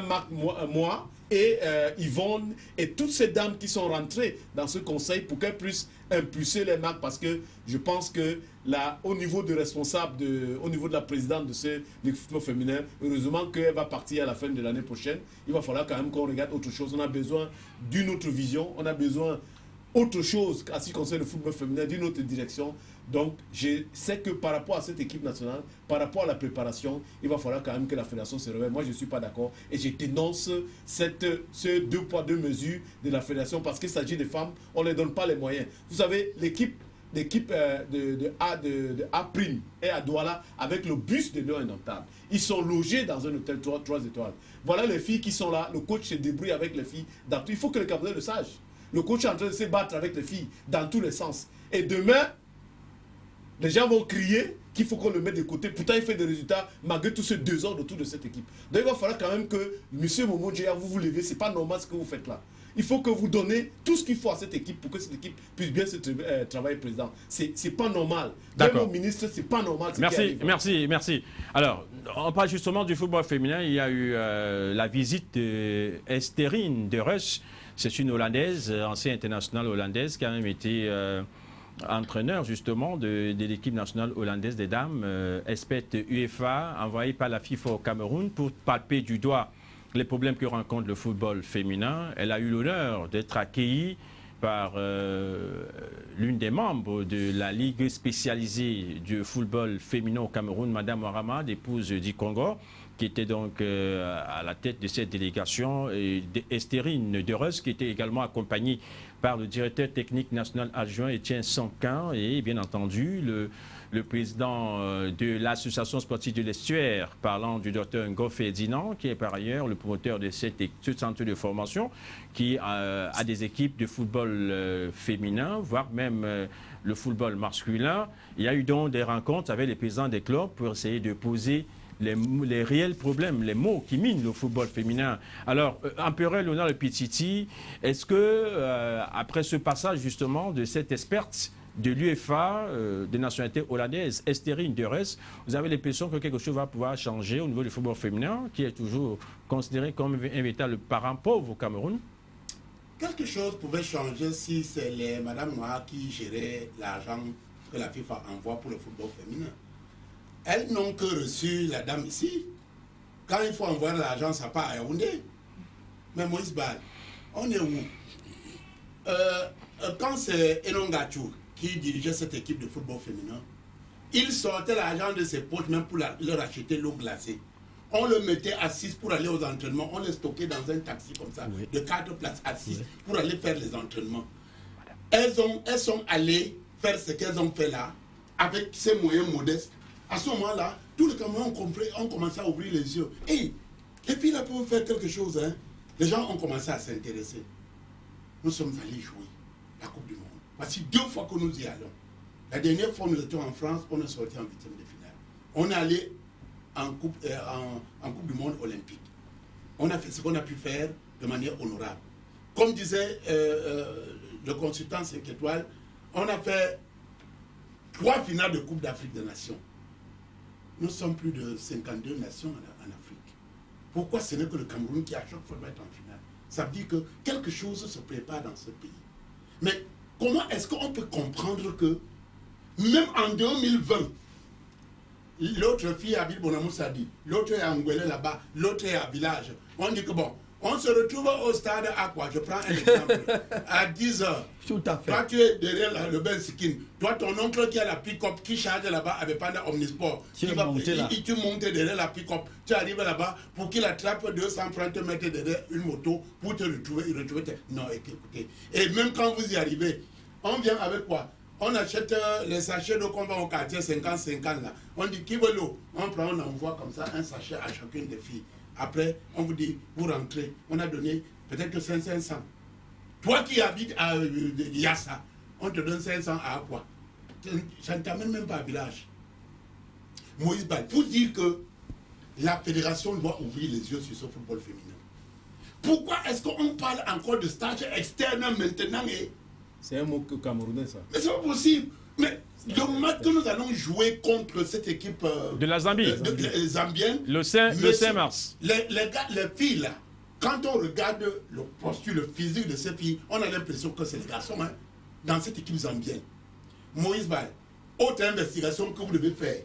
Marc moi et Yvonne et toutes ces dames qui sont rentrées dans ce conseil pour qu'elles puissent impulser les marques, parce que je pense que là, au niveau de responsable, au niveau de la présidente de ce football féminin, heureusement qu'elle va partir à la fin de l'année prochaine. Il va falloir quand même qu'on regarde autre chose. On a besoin d'une autre vision, on a besoin autre chose à ce qui concerne le football féminin, d'une autre direction. Donc, je sais que par rapport à cette équipe nationale, par rapport à la préparation, il va falloir quand même que la fédération se réveille. Moi, je ne suis pas d'accord et je dénonce ce 2 poids 2 mesures de la fédération, parce qu'il s'agit des femmes, on ne les donne pas les moyens. Vous savez, l'équipe de A' est à Douala avec le bus de Lion Indomptable. Ils sont logés dans un hôtel 3 étoiles. Voilà les filles qui sont là. Le coach se débrouille avec les filles. Il faut que les Camerounais le sachent. Le coach est en train de se battre avec les filles dans tous les sens. Et demain, les gens vont crier qu'il faut qu'on le mette de côté. Pourtant, il fait des résultats malgré tous ces désordres autour de cette équipe. Donc, il va falloir quand même que M. Momo Djea, vous vous levez. Ce n'est pas normal ce que vous faites là. Il faut que vous donnez tout ce qu'il faut à cette équipe pour que cette équipe puisse bien se travailler, président. C'est pas normal. D'accord. Même au ministre, c'est pas normal. Merci. Alors, on parle justement du football féminin. Il y a eu la visite d'Esterine de Rus. C'est une Hollandaise, ancienne internationale hollandaise, qui a même été entraîneur justement de l'équipe nationale hollandaise des dames, experte UEFA, envoyée par la FIFA au Cameroun pour palper du doigt les problèmes que rencontre le football féminin. Elle a eu l'honneur d'être accueillie par l'une des membres de la Ligue spécialisée du football féminin au Cameroun, Madame Warama, épouse du Congo, qui était donc à la tête de cette délégation, et Estérine de Reus, qui était également accompagnée par le directeur technique national adjoint Etienne Sanquin et bien entendu le président de l'association sportive de l'Estuaire, parlant du docteur Ngo Ferdinand, qui est par ailleurs le promoteur de ce centre de formation, qui a des équipes de football féminin, voire même le football masculin. Il y a eu donc des rencontres avec les présidents des clubs pour essayer de poser les réels problèmes, les maux qui minent le football féminin. Alors, Empereur Léonard Pititi, est-ce que, après ce passage justement de cette experte de l'UEFA, de nationalité hollandaise, Esterine de Reus, vous avez l'impression que quelque chose va pouvoir changer au niveau du football féminin, qui est toujours considéré comme un véritable parent pauvre au Cameroun? Quelque chose pouvait changer si c'est les Madame Noire qui géraient l'argent que la FIFA envoie pour le football féminin. Elles n'ont que reçu la dame ici. Quand il faut envoyer l'argent, ça part à Yaoundé. Mais Moïse Bal, on est où? Quand c'est Enongatou qui dirigeait cette équipe de football féminin, il sortait l'argent de ses poches même pour leur acheter l'eau glacée. On le mettait assis pour aller aux entraînements. On le stockait dans un taxi comme ça, oui, de 4 places assises, oui, pour aller faire les entraînements. Elles sont allées faire ce qu'elles ont fait là, avec ces moyens modestes. À ce moment-là, tout le Cameroun ont commencé à ouvrir les yeux. Et les filles là peuvent faire quelque chose. Hein. Les gens ont commencé à s'intéresser. Nous sommes allés jouer la Coupe du Monde. Voici 2 fois que nous y allons. La dernière fois, nous étions en France, on est sorti en 8e de finale. On est allé en coupe du Monde olympique. On a fait ce qu'on a pu faire de manière honorable. Comme disait le consultant 5 étoiles, on a fait 3 finales de Coupe d'Afrique des Nations. Nous sommes plus de 52 nations en Afrique. Pourquoi ce n'est que le Cameroun qui à chaque fois doit être en finale? Ça veut dire que quelque chose se prépare dans ce pays. Mais comment est-ce qu'on peut comprendre que même en 2020, l'autre fille habite Bonamoussa dit, l'autre est à Ngwele là-bas, l'autre est à Village. On dit que bon, on se retrouve au stade à quoi? Je prends un exemple. À 10 h. Tout à fait. Toi, tu es derrière le Ben Sikin. Toi, ton oncle qui a la pick-up, qui charge là-bas avec Panda Omnisport. Tu montes derrière la pick-up. Tu arrives là-bas pour qu'il attrape 200 francs, te mette derrière une moto pour te retrouver. Non, écoutez. Et même quand vous y arrivez, on vient avec quoi? On achète les sachets d'eau qu'on va au quartier 50-50 là. On dit qui veut l'eau? On prend, on envoie comme ça un sachet à chacune des filles. Après, on vous dit, vous rentrez. On a donné peut-être que 500. Toi qui habites à Yassa, on te donne 500 à quoi? Ça ne t'amène même pas à village. Moïse Bal, pour dire que la fédération doit ouvrir les yeux sur ce football féminin. Pourquoi est-ce qu'on parle encore de stage externe maintenant? C'est un mot camerounais, ça. Mais c'est pas possible. Mais le match que nous allons jouer contre cette équipe de la Zambie, zambienne, le 5 mars. Les filles là, quand on regarde le posture, le physique de ces filles, on a l'impression que c'est les garçons, hein, dans cette équipe zambienne. Moïse Bal, autre investigation que vous devez faire.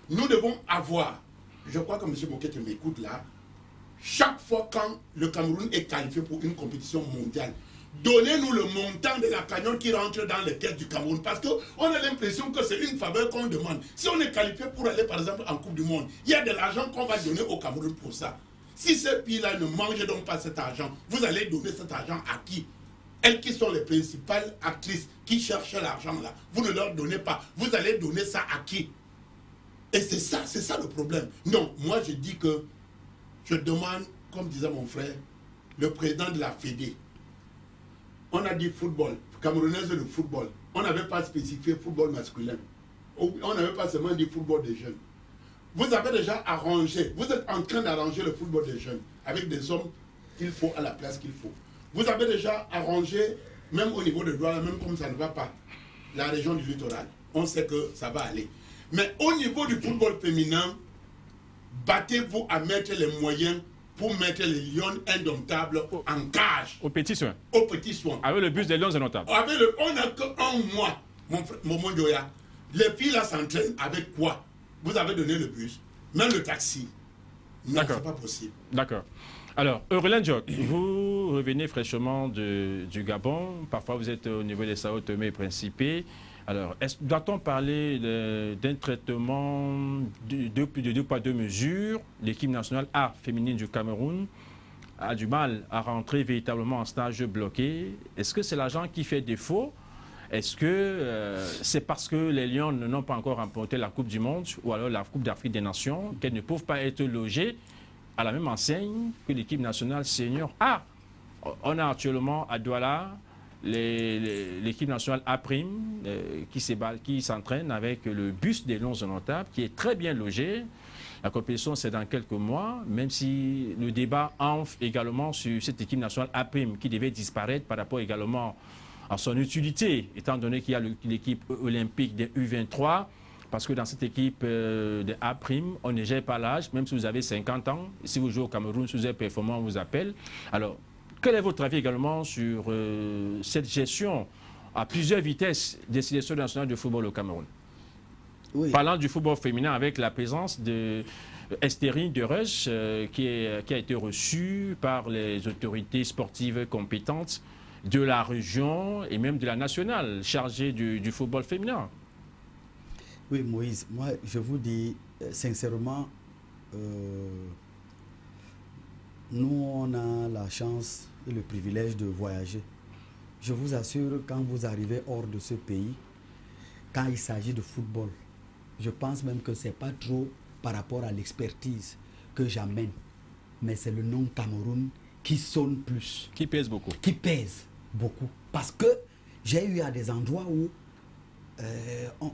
Nous devons avoir, je crois que M. Moquette m'écoute là, chaque fois quand le Cameroun est qualifié pour une compétition mondiale, donnez-nous le montant de la cagnotte qui rentre dans les caisses du Cameroun. Parce qu'on a l'impression que c'est une faveur qu'on demande. Si on est qualifié pour aller, par exemple, en Coupe du Monde, il y a de l'argent qu'on va donner au Cameroun pour ça. Si ces pays-là ne mangent donc pas cet argent, vous allez donner cet argent à qui? Elles qui sont les principales actrices qui cherchent l'argent là, vous ne leur donnez pas. Vous allez donner ça à qui? Et c'est ça le problème. Non, moi je dis que je demande, comme disait mon frère, le président de la Fédé. On a dit football, camerounaise de football. On n'avait pas spécifié football masculin. On n'avait pas seulement dit football des jeunes. Vous avez déjà arrangé, vous êtes en train d'arranger le football des jeunes avec des hommes qu'il faut à la place qu'il faut. Vous avez déjà arrangé, même au niveau de Douala, même comme ça ne va pas, la région du littoral. On sait que ça va aller. Mais au niveau du football féminin, battez-vous à mettre les moyens pour mettre les Lions indomptables en cage. Aux petits soins. Aux petits soins. Avec le bus des Lions indomptables. On n'a qu'un mois, mon Joya. Les filles là s'entraînent avec quoi? Vous avez donné le bus, même le taxi. Non, c'est pas possible. D'accord. Alors, Aurélien Diok, vous revenez fraîchement du Gabon. Parfois, vous êtes au niveau des Sao Tomé et Principe. Alors, doit-on parler d'un traitement de deux poids, deux mesures? L'équipe nationale A féminine du Cameroun a du mal à rentrer véritablement en stage bloqué. Est-ce que c'est l'agent qui fait défaut? Est-ce que c'est parce que les Lions n'ont pas encore remporté la Coupe du Monde ou alors la Coupe d'Afrique des Nations qu'elles ne peuvent pas être logées à la même enseigne que l'équipe nationale senior A? On a actuellement à Douala l'équipe nationale A' qui s'entraîne avec le bus des Lions indomptables qui est très bien logé. La compétition, c'est dans quelques mois, même si le débat enfle également sur cette équipe nationale A' qui devait disparaître par rapport également à son utilité, étant donné qu'il y a l'équipe olympique des U23, parce que dans cette équipe de A', on ne gère pas l'âge, même si vous avez 50 ans. Si vous jouez au Cameroun, si vous êtes performant, on vous appelle. Alors, quel est votre avis également sur cette gestion à plusieurs vitesses des sélections nationales de football au Cameroun? Oui. Parlant du football féminin avec la présence de Estherine de Rush, qui a été reçue par les autorités sportives compétentes de la région et même de la nationale chargée du football féminin. Oui, Moïse, moi je vous dis sincèrement, nous on a la chance et le privilège de voyager. Je vous assure, quand vous arrivez hors de ce pays, quand il s'agit de football, je pense même que ce n'est pas trop par rapport à l'expertise que j'amène, mais c'est le nom Cameroun qui sonne plus. Qui pèse beaucoup. Qui pèse beaucoup. Parce que j'ai eu à des endroits où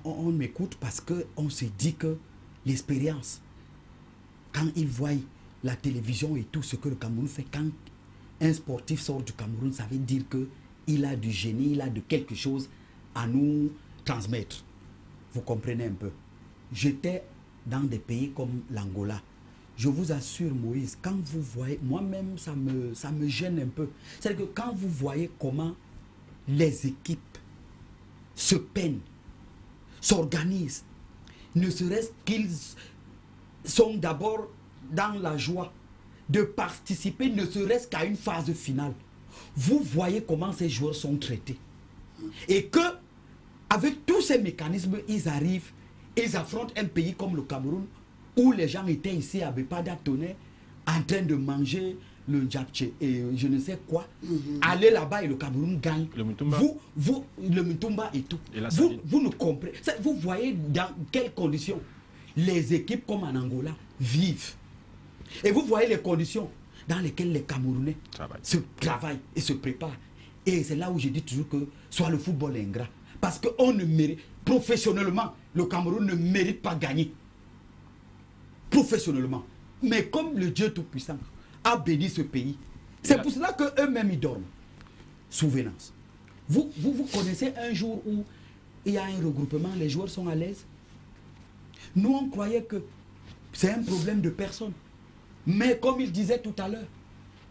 on m'écoute parce qu'on se dit que l'expérience, quand ils voient la télévision et tout ce que le Cameroun fait, quand un sportif sort du Cameroun, ça veut dire qu'il a du génie, il a de quelque chose à nous transmettre. Vous comprenez un peu. J'étais dans des pays comme l'Angola. Je vous assure, Moïse, quand vous voyez, moi-même, ça me gêne un peu. C'est-à-dire que quand vous voyez comment les équipes se peinent, s'organisent, ne serait-ce qu'ils sont d'abord dans la joie de participer, ne serait-ce qu'à une phase finale. Vous voyez comment ces joueurs sont traités. Et que, avec tous ces mécanismes, ils arrivent, ils affrontent un pays comme le Cameroun, où les gens étaient ici à Bepada Tonnet, en train de manger le djapche et je ne sais quoi. Aller là-bas et le Cameroun gagne. Le Mutumba. Le Mutumba et tout. Et vous ne comprenez. Vous voyez dans quelles conditions les équipes comme en Angola vivent. Et vous voyez les conditions dans lesquelles les Camerounais se travaillent et se préparent. Et c'est là où je dis toujours que soit le football ingrat. Parce qu'on ne mérite, professionnellement, le Cameroun ne mérite pas gagner. Professionnellement. Mais comme le Dieu Tout-Puissant a béni ce pays, c'est pour cela qu'eux-mêmes ils dorment. Souvenance. Vous connaissez un jour où il y a un regroupement, les joueurs sont à l'aise? Nous, on croyait que c'est un problème de personne. Mais comme il disait tout à l'heure,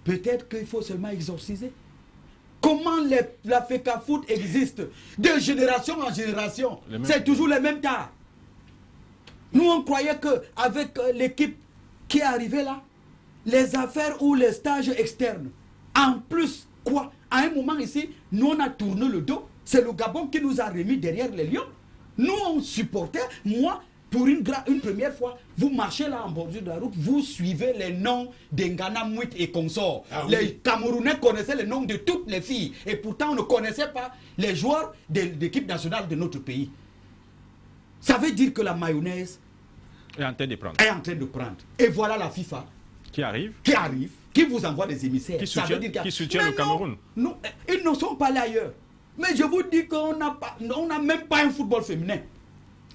peut-être qu'il faut seulement exorciser. Comment la FECA Foot existe de génération en génération? C'est toujours les mêmes tas. Nous, on croyait qu'avec l'équipe qui est arrivée là, les affaires ou les stages externes, en plus, quoi? À un moment ici, nous, on a tourné le dos. C'est le Gabon qui nous a remis derrière les Lions. Nous, on supportait. Moi, pour une première fois, vous marchez là en bordure de la route, vous suivez les noms d'Engana Mouit et consorts. Ah, oui. Les Camerounais connaissaient les noms de toutes les filles. Et pourtant, on ne connaissait pas les joueurs de l'équipe nationale de notre pays. Ça veut dire que la mayonnaise est en train de prendre. Et voilà la FIFA qui arrive, qui vous envoie des émissaires. Qui soutient le Cameroun. Non, ils ne sont pas allés ailleurs. Mais je vous dis qu'on n'a même pas un football féminin.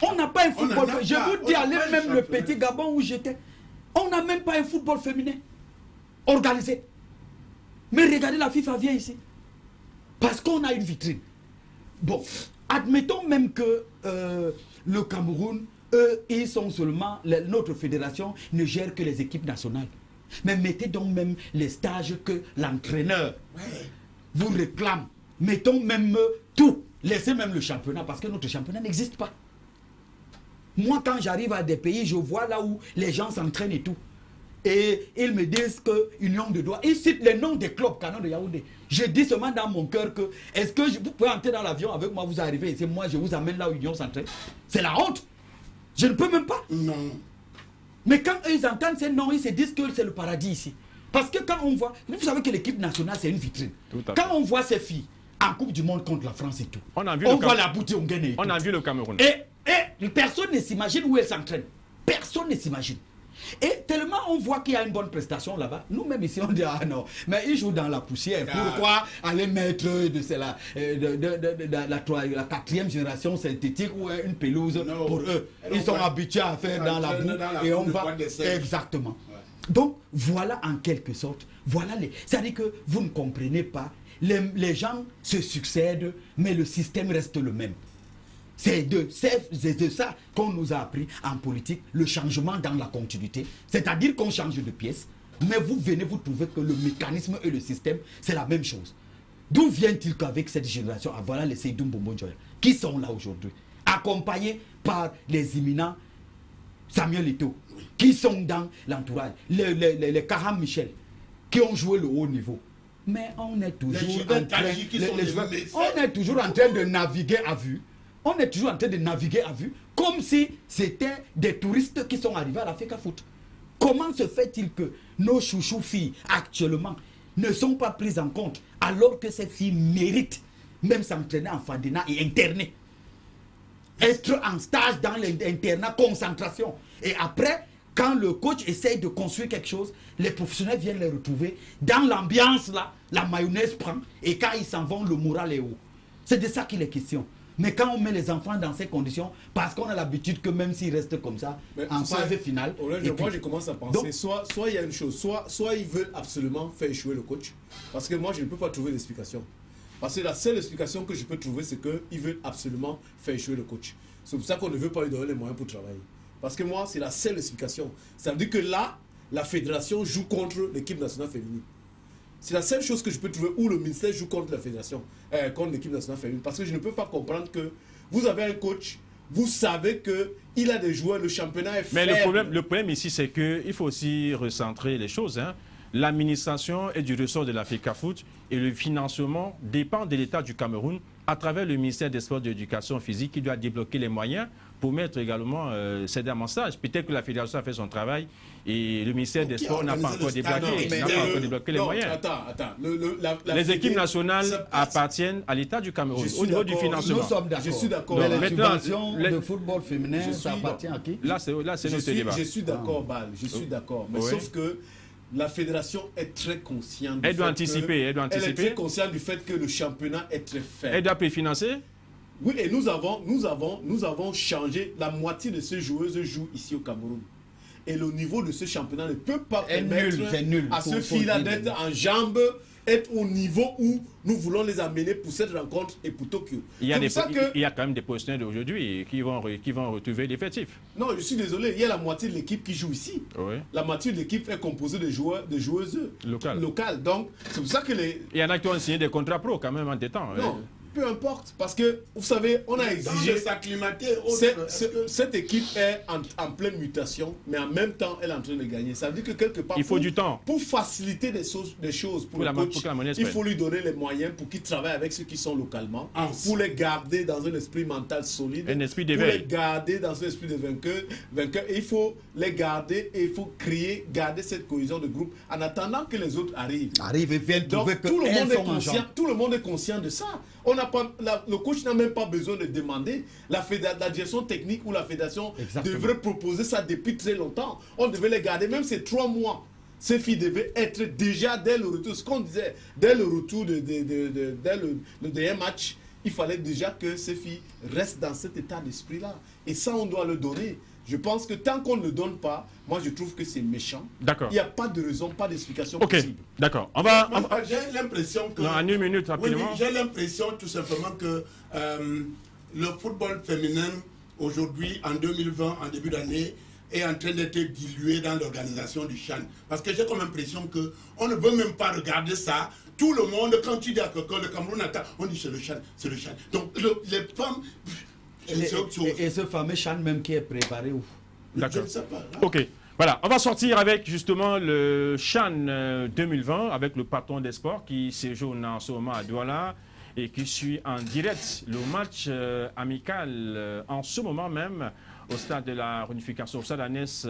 On n'a pas un football féminin. Je vous dis, allez même le petit Gabon où j'étais. On n'a même pas un football féminin organisé. Mais regardez, la FIFA vient ici. Parce qu'on a une vitrine. Bon, admettons même que le Cameroun, eux, ils sont seulement... Notre fédération ne gère que les équipes nationales. Mais mettez donc même les stages que l'entraîneur vous réclame. Mettons même tout. Laissez même le championnat, parce que notre championnat n'existe pas. Moi, quand j'arrive à des pays, je vois là où les gens s'entraînent et tout. Et ils me disent que Union de Douala, ils citent les noms des clubs canons de Yaoundé. Je dis seulement dans mon cœur que, est-ce que vous pouvez entrer dans l'avion avec moi, vous arrivez ici, moi je vous amène là où Union s'entraîne. C'est la honte. Je ne peux même pas. Non. Mais quand eux, ils entendent ces noms, ils se disent que c'est le paradis ici. Parce que quand on voit, vous savez que l'équipe nationale, c'est une vitrine. Quand on voit ces filles en Coupe du Monde contre la France et tout, on voit la boutique, on gagne. On a vu le Cameroun. Et personne ne s'imagine où elles s'entraînent. Personne ne s'imagine. Et tellement on voit qu'il y a une bonne prestation là-bas, nous-mêmes ici on dit ah non, mais ils jouent dans la poussière. Pourquoi aller mettre la quatrième génération synthétique ou une pelouse pour eux? Ils sont habitués à faire dans la boue et on va... Exactement. Ouais. Donc voilà en quelque sorte, voilà les... C'est-à-dire que vous ne comprenez pas, les gens se succèdent, mais le système reste le même. C'est de ça qu'on nous a appris en politique, le changement dans la continuité. C'est-à-dire qu'on change de pièce, mais vous venez vous trouver que le mécanisme et le système, c'est la même chose. D'où vient-il qu'avec cette génération, voilà les Seydou Mbombo Njoya, qui sont là aujourd'hui, accompagnés par les imminents Samuel Eto'o, qui sont dans l'entourage, les Karam Michel, qui ont joué le haut niveau. Mais on est toujours en train de naviguer à vue. On est toujours en train de naviguer à vue, comme si c'était des touristes qui sont arrivés à l'Africa Foot. Comment se fait-il que nos chouchous filles, actuellement, ne sont pas prises en compte, alors que ces filles méritent même s'entraîner en Fadena et interner? Être en stage dans l'internat, concentration. Et après, quand le coach essaye de construire quelque chose, les professionnels viennent les retrouver. Dans l'ambiance, là, la mayonnaise prend. Et quand ils s'en vont, le moral est haut. C'est de ça qu'il est question. Mais quand on met les enfants dans ces conditions, parce qu'on a l'habitude que même s'ils restent comme ça, en phase finale... Moi, je commence à penser, soit il y a une chose, soit ils veulent absolument faire échouer le coach, parce que moi, je ne peux pas trouver d'explication. Parce que la seule explication que je peux trouver, c'est qu'ils veulent absolument faire échouer le coach. C'est pour ça qu'on ne veut pas lui donner les moyens pour travailler. Parce que moi, c'est la seule explication. Ça veut dire que là, la fédération joue contre l'équipe nationale féminine. C'est la seule chose que je peux trouver où le ministère joue contre la fédération, contre l'équipe nationale féminine. Parce que je ne peux pas comprendre que vous avez un coach, vous savez qu'il a des joueurs, le championnat est faible. Mais le problème ici, c'est qu'il faut aussi recentrer les choses. Hein. L'administration est du ressort de l'Africa Foot et le financement dépend de l'État du Cameroun à travers le ministère des Sports et de l'Éducation physique qui doit débloquer les moyens pour mettre également ces dames en stage. Peut-être que la fédération a fait son travail et le ministère des Sports n'a pas encore débloqué les moyens. Attends. Les équipes nationales appartiennent à l'État du Cameroun au niveau du financement. Nous sommes d'accord. Je suis d'accord. Mais les subventions de football féminin, ça appartient à qui? Là, c'est notre débat. Je suis d'accord, Bal. Je suis d'accord. Mais sauf que la fédération est très consciente. Elle doit anticiper. Elle est très consciente du fait que le championnat est très faible. Elle doit préfinancer. Oui, et nous avons changé. La moitié de ces joueuses jouent ici au Cameroun. Et le niveau de ce championnat ne peut pas permettre à ce fille-là d'être en jambes, être au niveau où nous voulons les amener pour cette rencontre et pour Tokyo. Il y a quand même des postes d'aujourd'hui qui vont retrouver l'effectif. Non, je suis désolé, il y a la moitié de l'équipe qui joue ici. Oui. La moitié de l'équipe est composée de joueuses locales. Donc, c'est pour ça que les... Il y en a qui ont signé des contrats pro quand même en détente. Non. Peu importe, parce que, vous savez, on a exigé... Cette équipe est en pleine mutation, mais en même temps, elle est en train de gagner. Ça veut dire que quelque part... Il faut du temps. Pour faciliter des choses pour le coach, il faut lui donner les moyens pour qu'il travaille avec ceux qui sont localement, pour les garder dans un esprit mental solide, un esprit d'éveil. Pour les garder dans un esprit de vainqueur. Et il faut les garder et il faut garder cette cohésion de groupe en attendant que les autres arrivent. Et viennent trouver que tout le monde est conscient de ça. Le coach n'a même pas besoin de demander. La direction technique ou la fédération devrait proposer ça depuis très longtemps. On devait les garder, même ces 3 mois. Ces filles devaient être déjà dès le retour. Ce qu'on disait, dès le retour, dès le dernier match, il fallait déjà que ces filles restent dans cet état d'esprit-là. Et ça, on doit le donner. Je pense que tant qu'on ne le donne pas, moi je trouve que c'est méchant. D'accord. Il n'y a pas de raison, pas d'explication Ok, possible. d'accord. On va... J'ai l'impression que... Non, en une minute, rapidement. Oui, j'ai l'impression tout simplement que le football féminin, aujourd'hui, en 2020, en début d'année, est en train d'être dilué dans l'organisation du CHAN. Parce que j'ai comme impression qu'on ne veut même pas regarder ça. Tout le monde, quand tu dis à quelqu'un, le Cameroun attend, on dit c'est le CHAN, c'est le CHAN. Donc les femmes... Et ce fameux CHAN même qui est préparé où? Je ne sais pas. Là. Ok. Voilà, on va sortir avec justement le CHAN 2020, avec le patron des sports qui séjourne en ce moment à Douala et qui suit en direct le match amical en ce moment même au stade de la réunification, au stade Anès,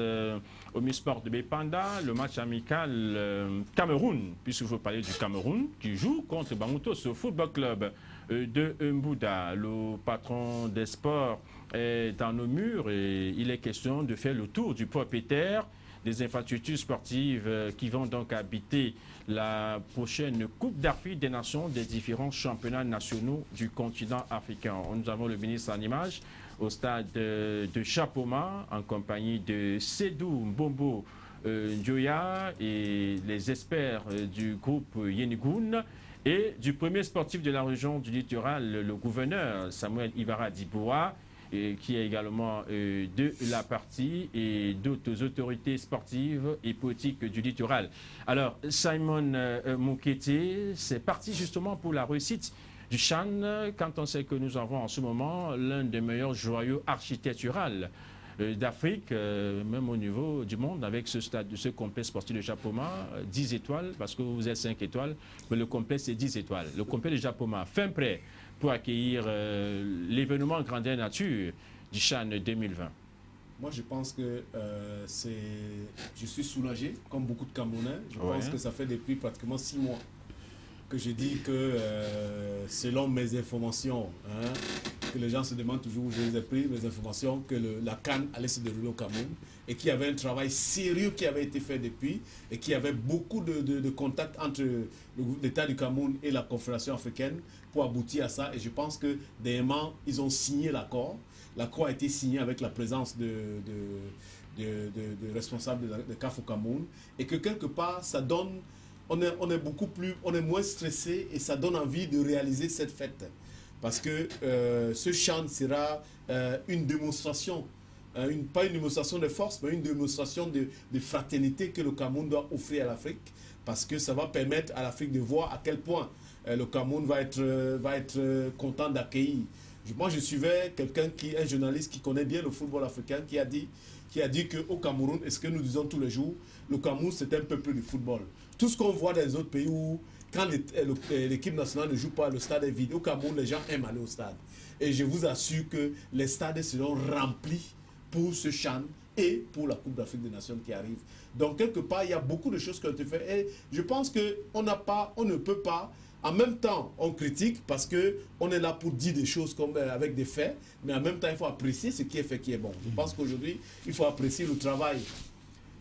au Misport de Bépanda, le match amical Cameroun, puisque je veux parler du Cameroun, qui joue contre Bamoutos au football club de Mbouda. Le patron des sports est dans nos murs et il est question de faire le tour du propriétaire des infrastructures sportives qui vont donc habiter la prochaine Coupe d'Afrique des Nations des différents championnats nationaux du continent africain. Nous avons le ministre en image au stade de Chapoma en compagnie de Sédou Mbombo Ndioya et les experts du groupe Yenigoun et du premier sportif de la région du littoral, le gouverneur Samuel Ivara Diboua, qui est également de la partie et d'autres autorités sportives et politiques du littoral. Alors, Simon Moukete, c'est parti justement pour la réussite du CHAN, quand on sait que nous avons en ce moment l'un des meilleurs joyaux architecturaux d'Afrique, même au niveau du monde, avec ce stade, ce complexe sportif de Japoma, 10 étoiles, parce que vous êtes 5 étoiles, mais le complexe c'est 10 étoiles. Le complexe de Japoma, fin prêt pour accueillir l'événement grandeur nature du CHAN 2020. Moi, je pense que je suis soulagé, comme beaucoup de Camerounais. Je pense que ça fait depuis pratiquement 6 mois que je dis que, selon mes informations, que les gens se demandent toujours où je les ai pris, mes informations, que la CAN allait se dérouler au Cameroun et qu'il y avait un travail sérieux qui avait été fait depuis et qu'il y avait beaucoup de contacts entre l'État du Cameroun et la Confédération africaine pour aboutir à ça. Et je pense que, dernièrement, ils ont signé l'accord. L'accord a été signé avec la présence de responsables de CAF au Cameroun et que quelque part, ça donne... On est moins stressé et ça donne envie de réaliser cette fête. Parce que ce CHAN sera une démonstration, pas une démonstration de force, mais une démonstration de fraternité que le Cameroun doit offrir à l'Afrique. Parce que ça va permettre à l'Afrique de voir à quel point le Cameroun va être content d'accueillir. Moi, je suivais un journaliste qui connaît bien le football africain, qui a dit qu'au Cameroun, et ce que nous disons tous les jours, le Cameroun, c'est un peuple de football. Tout ce qu'on voit dans les autres pays où, quand l'équipe nationale ne joue pas, le stade est vide. Au Cameroun, les gens aiment aller au stade. Et je vous assure que les stades seront remplis pour ce CHAN et pour la Coupe d'Afrique des Nations qui arrive. Donc, quelque part, il y a beaucoup de choses qui ont été faites. Et je pense qu'on ne peut pas... En même temps, on critique parce qu'on est là pour dire des choses avec des faits, mais en même temps, il faut apprécier ce qui est fait qui est bon. Je pense qu'aujourd'hui, il faut apprécier le travail.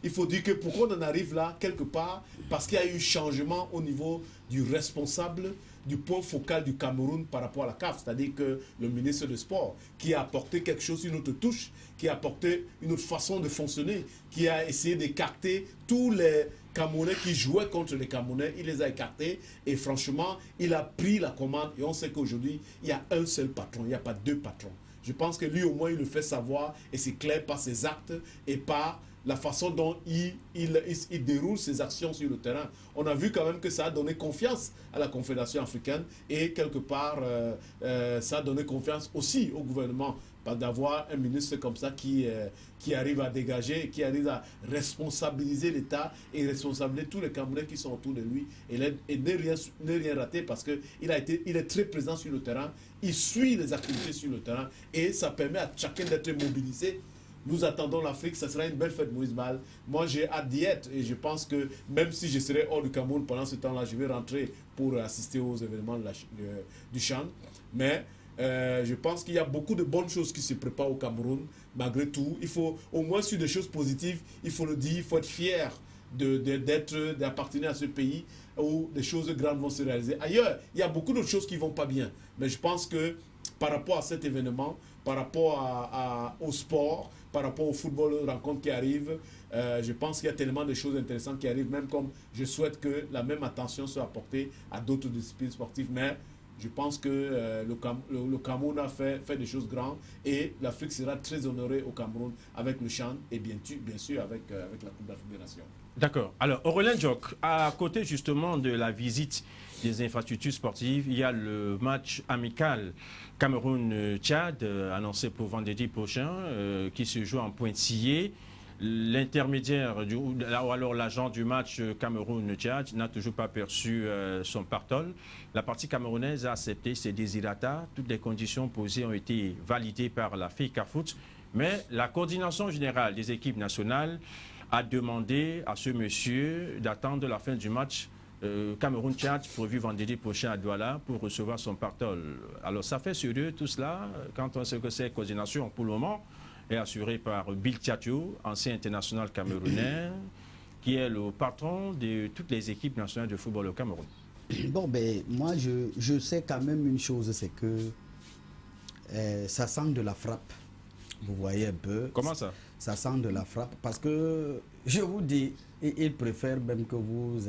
Il faut dire que pourquoi on en arrive là, quelque part, parce qu'il y a eu changement au niveau du responsable, du point focal du Cameroun par rapport à la CAF, c'est-à-dire que le ministre des Sports, qui a apporté quelque chose, une autre touche, qui a apporté une autre façon de fonctionner, qui a essayé d'écarter tous les Camerounais qui jouaient contre les Camerounais, il les a écartés et franchement, il a pris la commande et on sait qu'aujourd'hui, il y a un seul patron, il n'y a pas deux patrons. Je pense que lui au moins, il le fait savoir et c'est clair par ses actes et par la façon dont il déroule ses actions sur le terrain. On a vu quand même que ça a donné confiance à la Confédération africaine et quelque part, ça a donné confiance aussi au gouvernement d'avoir un ministre comme ça qui arrive à dégager, qui arrive à responsabiliser l'État et responsabiliser tous les Camerounais qui sont autour de lui et ne rien rater parce qu'il est très présent sur le terrain, il suit les activités sur le terrain et ça permet à chacun d'être mobilisé. Nous attendons l'Afrique, ça sera une belle fête, Maurice Bal. Moi, j'ai hâte d'y être et je pense que même si je serai hors du Cameroun pendant ce temps-là, je vais rentrer pour assister aux événements du CHAN. Mais je pense qu'il y a beaucoup de bonnes choses qui se préparent au Cameroun. Malgré tout, il faut, au moins sur des choses positives, il faut le dire, il faut être fier d'appartenir à ce pays où des choses grandes vont se réaliser. Ailleurs, il y a beaucoup d'autres choses qui ne vont pas bien. Mais je pense que par rapport à cet événement, par rapport au sport, par rapport au football, aux rencontres qui arrivent. Je pense qu'il y a tellement de choses intéressantes qui arrivent, même comme je souhaite que la même attention soit apportée à d'autres disciplines sportives. Mais je pense que le Cameroun a fait des choses grandes et l'Afrique sera très honorée au Cameroun avec le CHAN et bien sûr avec la Coupe d'Afrique des Nations. D'accord. Alors, Aurélien Diok, à côté justement de la visite des infrastructures sportives, il y a le match amical Cameroun-Tchad annoncé pour vendredi prochain qui se joue en pointillé. L'intermédiaire, ou alors l'agent du match Cameroun-Tchad n'a toujours pas perçu son partol. La partie camerounaise a accepté ses désirata. Toutes les conditions posées ont été validées par la FECAFOOT. Mais la coordination générale des équipes nationales a demandé à ce monsieur d'attendre la fin du match Cameroun-Tchad prévu vendredi prochain à Douala pour recevoir son partol. Alors ça fait sérieux tout cela quand on sait que cette coordination pour le moment est assurée par Bill Tchatcho, ancien international camerounais, qui est le patron de toutes les équipes nationales de football au Cameroun. Bon, ben, moi, je sais quand même une chose, c'est que ça sent de la frappe. Vous voyez un peu. Comment ça? Ça sent de la frappe parce que, je vous dis, il préfère même que vous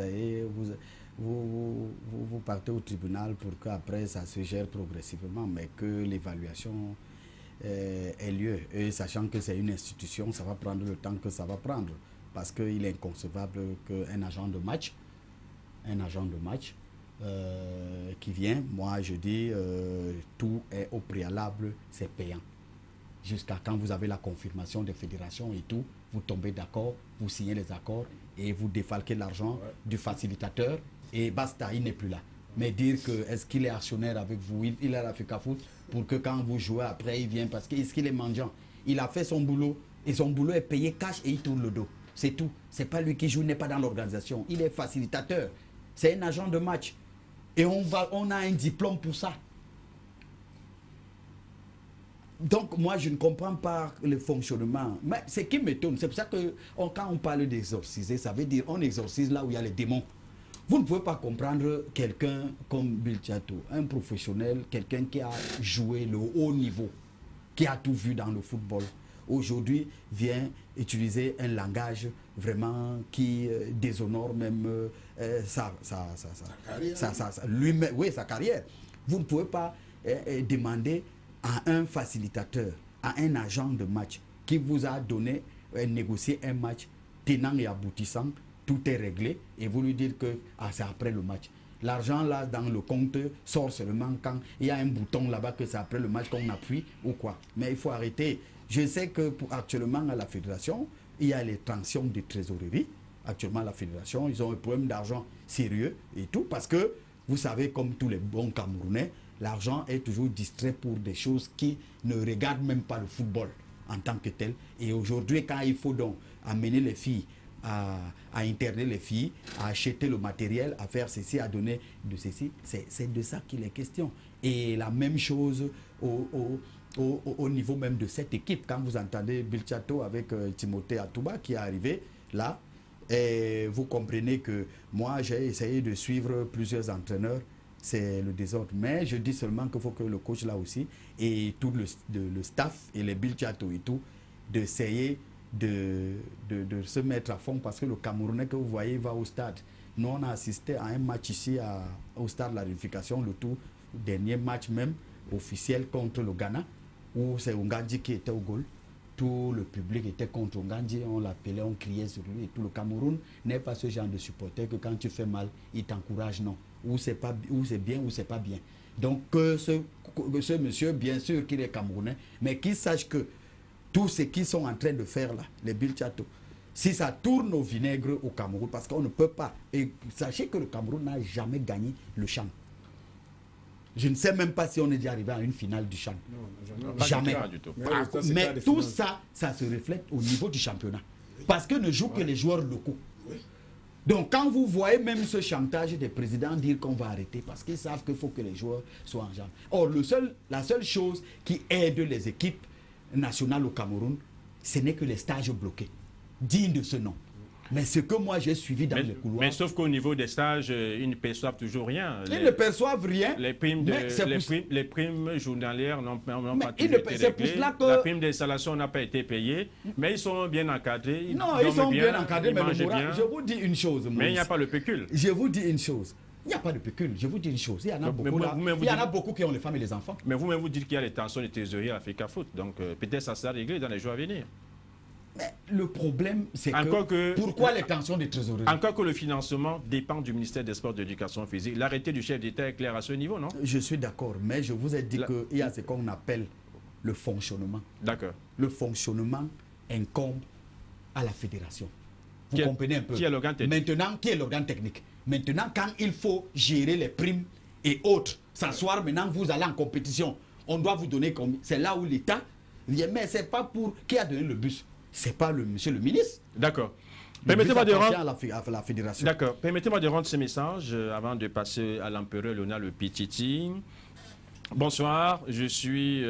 partez au tribunal pour qu'après ça se gère progressivement, mais que l'évaluation ait lieu. Et sachant que c'est une institution, ça va prendre le temps que ça va prendre. Parce qu'il est inconcevable qu'un agent de match, qui vient, moi je dis, tout est au préalable, c'est payant. Jusqu'à quand vous avez la confirmation des fédérations et tout, vous tombez d'accord, vous signez les accords et vous défalquez l'argent du facilitateur et basta, il n'est plus là. Mais dire que est-ce qu'il est actionnaire avec vous, il est à la FECAFOOT pour que quand vous jouez après, il vient parce est-ce qu'il est mendiant. Il a fait son boulot et son boulot est payé cash et il tourne le dos. C'est tout. C'est pas lui qui joue, il n'est pas dans l'organisation. Il est facilitateur. C'est un agent de match. Et on a un diplôme pour ça. Donc, moi, je ne comprends pas le fonctionnement. Mais ce qui m'étonne, c'est pour ça que quand on parle d'exorciser, ça veut dire on exorcise là où il y a les démons. Vous ne pouvez pas comprendre quelqu'un comme Bill Tchatcho, un professionnel, quelqu'un qui a joué le haut niveau, qui a tout vu dans le football. Aujourd'hui, vient utiliser un langage vraiment qui déshonore même sa carrière. Vous ne pouvez pas demander à un facilitateur, à un agent de match qui vous a donné, négocié un match tenant et aboutissant, tout est réglé et vous lui dites que c'est après le match. L'argent là dans le compte sort seulement quand il y a un bouton là-bas que c'est après le match qu'on appuie ou quoi. Mais il faut arrêter. Je sais que actuellement à la fédération, il y a les tensions de trésorerie. Actuellement à la fédération, ils ont un problème d'argent sérieux et tout parce que vous savez comme tous les bons Camerounais, l'argent est toujours distrait pour des choses qui ne regardent même pas le football en tant que tel. Et aujourd'hui, quand il faut donc amener les filles, à interner les filles, à acheter le matériel, à faire ceci, à donner de ceci, c'est de ça qu'il est question. Et la même chose au niveau même de cette équipe. Quand vous entendez Bill Tchatcho avec Timothée Atouba qui est arrivé là, et vous comprenez que moi j'ai essayé de suivre plusieurs entraîneurs. C'est le désordre. Mais je dis seulement qu'il faut que le coach là aussi et tout le staff et les Bill Tchatcho et tout, d'essayer de se mettre à fond parce que le Camerounais que vous voyez va au stade. Nous on a assisté à un match ici au stade de la Réunification, le tout dernier match même officiel contre le Ghana où c'est Ongandji qui était au goal. Tout le public était contre Ongandji, on l'appelait, on criait sur lui et tout. Le Cameroun n'est pas ce genre de supporter que quand tu fais mal, il t'encourage, non. Ou c'est bien ou c'est pas bien. Donc ce monsieur, bien sûr qu'il est Camerounais, mais qu'il sache que tout ce qu'ils sont en train de faire là, les Bill Tchatcho, si ça tourne au vinaigre au Cameroun, parce qu'on ne peut pas. Et sachez que le Cameroun n'a jamais gagné le CHAN. Je ne sais même pas si on est déjà arrivé à une finale du CHAN. Non, jamais. Du tout. Mais tout ça, ça se reflète au niveau du championnat. Parce que ne jouent que les joueurs locaux. Donc quand vous voyez même ce chantage des présidents dire qu'on va arrêter, parce qu'ils savent qu'il faut que les joueurs soient en jambes. Or, la seule chose qui aide les équipes nationales au Cameroun, ce n'est que les stages bloqués, dignes de ce nom. Mais ce que moi j'ai suivi dans les couloirs... Mais sauf qu'au niveau des stages, ils ne perçoivent toujours rien. Ils ne perçoivent rien. Les primes, les primes journalières n'ont pas toujours été réglées. Que... La prime d'installation n'a pas été payée. Mais ils sont bien encadrés. Non, ils sont bien encadrés, mais je vous dis une chose. Mais il n'y a pas le pécule. Je vous dis une chose. Il n'y a pas de pécule. Je vous dis une chose. Il y en a beaucoup là. Il y en a beaucoup qui ont les femmes et les enfants. Mais vous-même vous dites qu'il y a les tensions de trésorerie à l'Africa Foot. Donc peut-être ça sera réglé dans les jours à venir. Mais le problème, c'est que pourquoi les tensions de trésorerie? Encore que le financement dépend du ministère des Sports et de l'Éducation physique. L'arrêté du chef d'État est clair à ce niveau, non? Je suis d'accord, mais je vous ai dit qu'il y a ce qu'on appelle le fonctionnement. D'accord. Le fonctionnement incombe à la fédération. Vous comprenez un peu? Qui est l'organe technique? Maintenant, qui est l'organe technique? Maintenant, quand il faut gérer les primes et autres, s'asseoir, maintenant vous allez en compétition, on doit vous donner combien? C'est là où l'État vient, mais c'est pas pour qui a donné le bus. C'est pas le monsieur le ministre. D'accord. Permettez-moi de rendre à la fédération. D'accord. Permettez-moi de rendre ce message avant de passer à l'empereur Léonard le Pititi. Bonsoir, je suis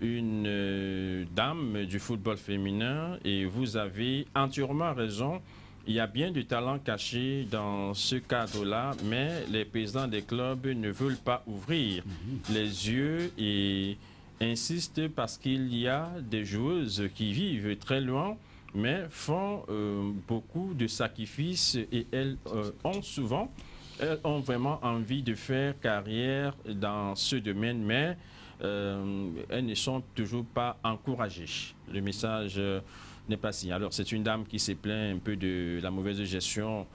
une dame du football féminin et vous avez entièrement raison. Il y a bien du talent caché dans ce cadre-là, mais les présidents des clubs ne veulent pas ouvrir les yeux et insistent parce qu'il y a des joueuses qui vivent très loin, mais font beaucoup de sacrifices et elles ont vraiment envie de faire carrière dans ce domaine, mais elles ne sont toujours pas encouragées. Le message n'est pas signé. Alors, c'est une dame qui s'est plaint un peu de la mauvaise gestion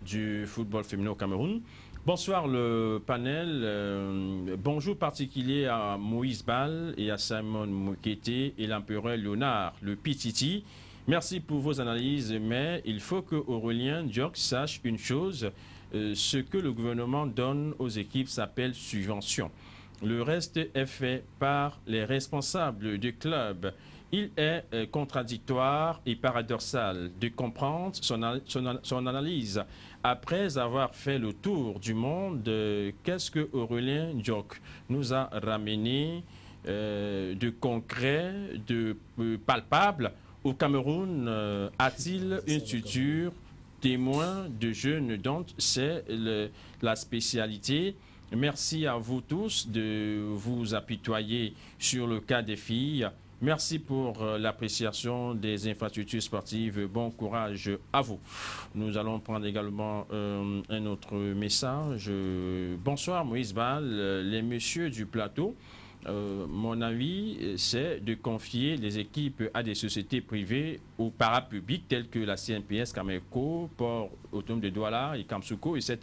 du football féminin au Cameroun. Bonsoir le panel. Bonjour particulier à Moïse Bal et à Simon Moukete et l'empereur Léonard, le Pititi. Merci pour vos analyses, mais il faut que Aurélien Diok sache une chose. Ce que le gouvernement donne aux équipes s'appelle subvention. Le reste est fait par les responsables du club. Il est contradictoire et paradoxal de comprendre son analyse. Après avoir fait le tour du monde, qu'est-ce que Aurélien Diok nous a ramené de concret, de palpable? Au Cameroun, a-t-il une structure témoin de jeunes dont c'est la spécialité? Merci à vous tous de vous apitoyer sur le cas des filles. Merci pour l'appréciation des infrastructures sportives. Bon courage à vous. Nous allons prendre également un autre message. Bonsoir Moïse Bal, les messieurs du plateau. Mon avis, c'est de confier les équipes à des sociétés privées ou parapubliques telles que la CNPS, Cameco, Port Autonome de Douala et Kamsuko, etc.,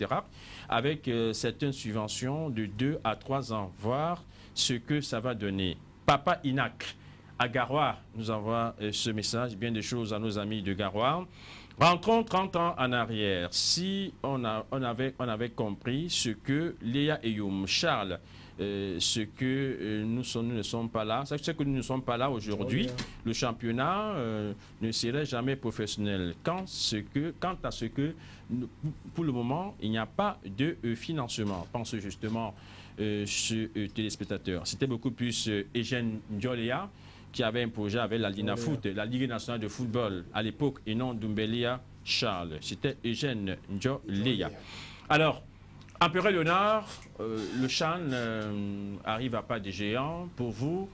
avec certaines subventions de 2 à 3 ans, voir ce que ça va donner. Papa Inac, à Garoua, nous envoie ce message, bien des choses à nos amis de Garoua. Rentrons 30 ans en arrière. Si on avait compris ce que Léa Eyoum, Charles, ce que nous ne sommes pas là, c'est que nous ne sommes pas là aujourd'hui, le championnat ne serait jamais professionnel. Quant à ce que, pour le moment, il n'y a pas de financement. Pense justement ce téléspectateur. C'était beaucoup plus Eugène Ndjoléa qui avait un projet avec la Lina Foot, la Ligue nationale de football à l'époque, et non Doumbélia Charles. C'était Eugène Ndjoléa. Alors, Empereur Léonard, le CHAN arrive à pas des géants. Pour vous,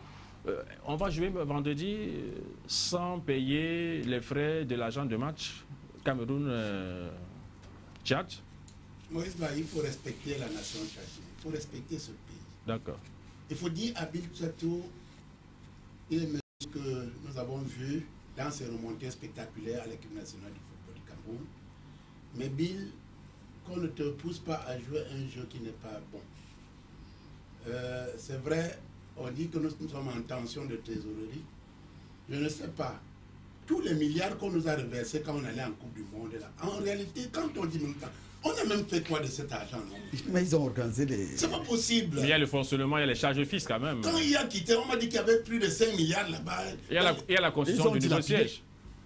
on va jouer vendredi sans payer les frais de l'agent de match Cameroun-Tchad. Moïse, il faut respecter la nation tchadienne. Il faut respecter ce pays. D'accord. Il faut dire à Bill Tchatou, il est ce que nous avons vu dans ces remontées spectaculaires à l'équipe nationale du football du Cameroun. Mais Bill, qu'on ne te pousse pas à jouer un jeu qui n'est pas bon. C'est vrai, on dit que nous sommes en tension de trésorerie. Je ne sais pas. Tous les milliards qu'on nous a reversés quand on allait en Coupe du Monde, là, en réalité, quand on dit même temps, on a même fait quoi de cet argent, non? Mais ils ont organisé des... C'est pas possible. Mais il y a le fonctionnement, il y a les charges fixes quand même. Quand il a quitté, on m'a dit qu'il y avait plus de 5 milliards là-bas. Il y a la construction du nouveau siège.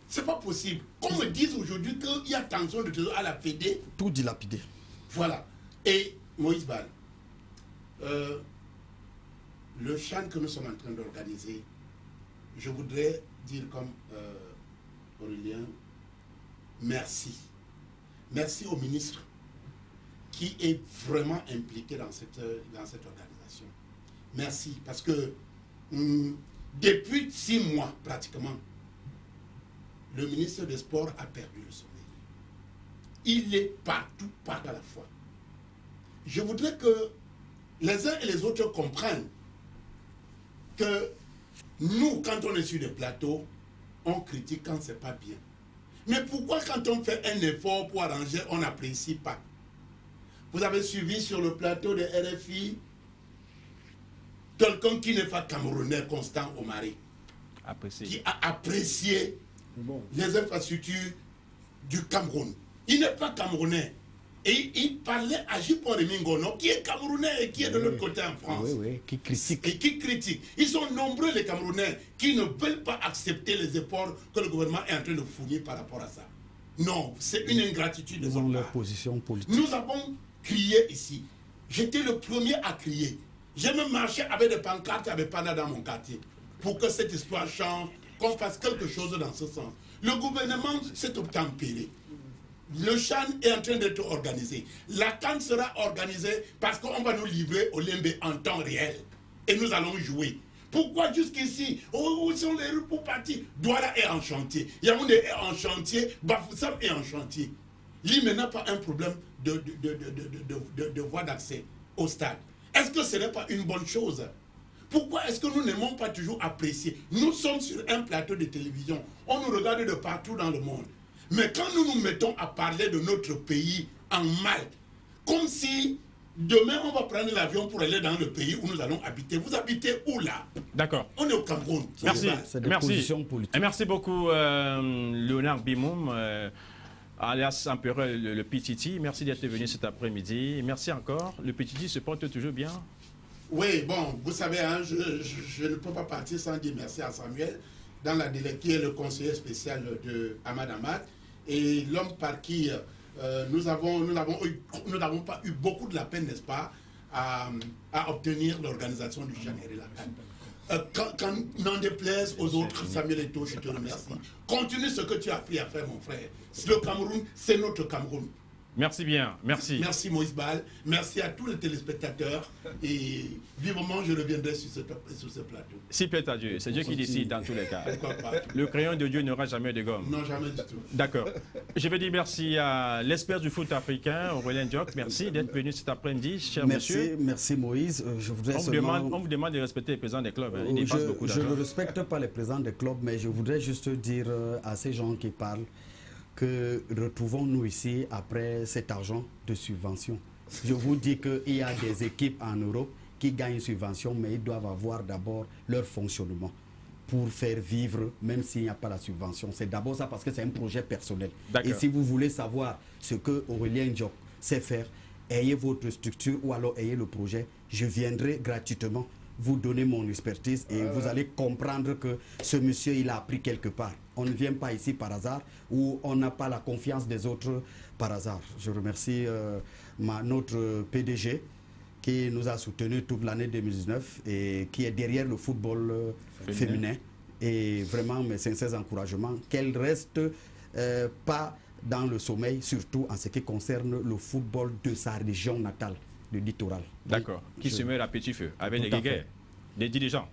C'est pas possible. Qu'on me dise aujourd'hui qu'il y a tension de trésor à la Fédé. Tout dilapidé. Voilà. Et Moïse Bal, le chant que nous sommes en train d'organiser, je voudrais dire comme Aurélien, merci. Merci au ministre qui est vraiment impliqué dans cette organisation. Merci, parce que depuis 6 mois, pratiquement, le ministre des Sports a perdu le sommeil. Il est partout à la fois. Je voudrais que les uns et les autres comprennent que nous, quand on est sur des plateaux, on critique quand c'est pas bien. Mais pourquoi quand on fait un effort pour arranger, on n'apprécie pas? Vous avez suivi sur le plateau de RFI quelqu'un qui n'est pas camerounais, Constant Omari, qui a apprécié les infrastructures du Cameroun. Il n'est pas camerounais. Et il parlait à Jipon-Rémy Ngono, qui est camerounais et qui est de l'autre côté en France. Oui, qui critique. Et qui critique. Ils sont nombreux, les Camerounais, qui ne veulent pas accepter les efforts que le gouvernement est en train de fournir par rapport à ça. Non, c'est une ingratitude de Ils son ont leur part. position politique. Nous avons crié ici. J'étais le premier à crier. J'ai même marché avec des pancartes avec Pana dans mon quartier pour que cette histoire change, qu'on fasse quelque chose dans ce sens. Le gouvernement s'est obtempéré. Le CHAN est en train d'être organisé. La CAN sera organisée parce qu'on va nous livrer au Lembe en temps réel. Et nous allons jouer. Pourquoi jusqu'ici, où sont les rues pour partir? Douala est en chantier. Yaoundé est en chantier. Bafoussam est en chantier. L'IME n'a pas un problème de voie d'accès au stade. Est-ce que ce n'est pas une bonne chose? Pourquoi est-ce que nous n'aimons pas toujours apprécier? Nous sommes sur un plateau de télévision. On nous regarde de partout dans le monde. Mais quand nous nous mettons à parler de notre pays en mal, comme si demain on va prendre l'avion pour aller dans le pays où nous allons habiter. Vous habitez où là? D'accord. On est au Cameroun. Merci. C'est des Merci. positions politiques. Et merci beaucoup, Léonard Bimoum, alias Empereur le Pititi. Merci d'être venu cet après-midi. Merci encore. Le Pititi se porte toujours bien? Oui, bon, vous savez, hein, je ne peux pas partir sans dire merci à Samuel, dans la délai, qui est le conseiller spécial de Ahmad Ahmad, et l'homme par qui nous n'avons pas eu beaucoup de la peine, n'est-ce pas, à obtenir l'organisation du CHAN et de la CAN. Quand n'en déplaise aux autres, Samuel Eto'o, je te remercie. Continue ce que tu as appris à faire, mon frère. Le Cameroun, c'est notre Cameroun. Merci bien, merci. Merci Moïse Bal, merci à tous les téléspectateurs et vivement je reviendrai sur ce plateau. S'il plaît à Dieu, c'est Dieu qui décide dans tous les cas. Pourquoi pas? Le crayon de Dieu n'aura jamais de gomme. Non, jamais du tout. D'accord. Je veux dire merci à l'expert du foot africain, Aurélien Diop. Merci d'être venu cet après-midi, cher monsieur. Merci Moïse. Je voudrais On vous demande de respecter les présidents des clubs. Hein. Ils dépassent beaucoup je d'argent. ne respecte pas les présidents des clubs, mais je voudrais juste dire à ces gens qui parlent que retrouvons-nous ici après cet argent de subvention. Je vous dis qu'il y a des équipes en Europe qui gagnent une subvention, mais ils doivent avoir d'abord leur fonctionnement pour faire vivre, même s'il n'y a pas la subvention. C'est d'abord ça parce que c'est un projet personnel. Et si vous voulez savoir ce que Aurélien Diop sait faire, ayez votre structure ou alors ayez le projet. Je viendrai gratuitement vous donner mon expertise et vous allez comprendre que ce monsieur, il a appris quelque part. On ne vient pas ici par hasard ou on n'a pas la confiance des autres par hasard. Je remercie notre PDG qui nous a soutenus toute l'année 2019 et qui est derrière le football féminin. Et vraiment, mes sincères encouragements, qu'elle reste pas dans le sommeil, surtout en ce qui concerne le football de sa région natale, le littoral. D'accord. Qui se met à petit feu avec des guéguerres, des dirigeants.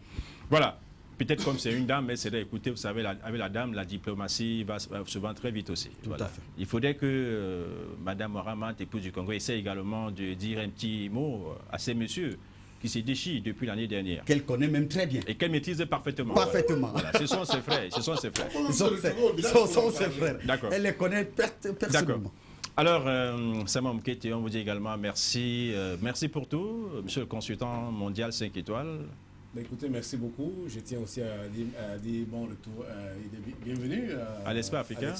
Voilà. Peut-être comme c'est une dame, mais c'est d'écouter, vous savez, avec la dame, la diplomatie va souvent très vite aussi. Tout à fait. Il faudrait que Mme Mohamed, épouse du Congo, essaie également de dire un petit mot à ces messieurs qui se déchirent depuis l'année dernière. Qu'elle connaît même très bien. Et qu'elle maîtrise parfaitement. Parfaitement. Voilà. Ce sont ses frères. Ce sont ses frères. Ce sont ses frères. D'accord. Elle les connaît personnellement. Alors, Samam Kete, on vous dit également merci. Merci pour tout, monsieur le consultant mondial 5 étoiles. Écoutez, merci beaucoup. Je tiens aussi à dire bon retour et bienvenue à l'expert africain,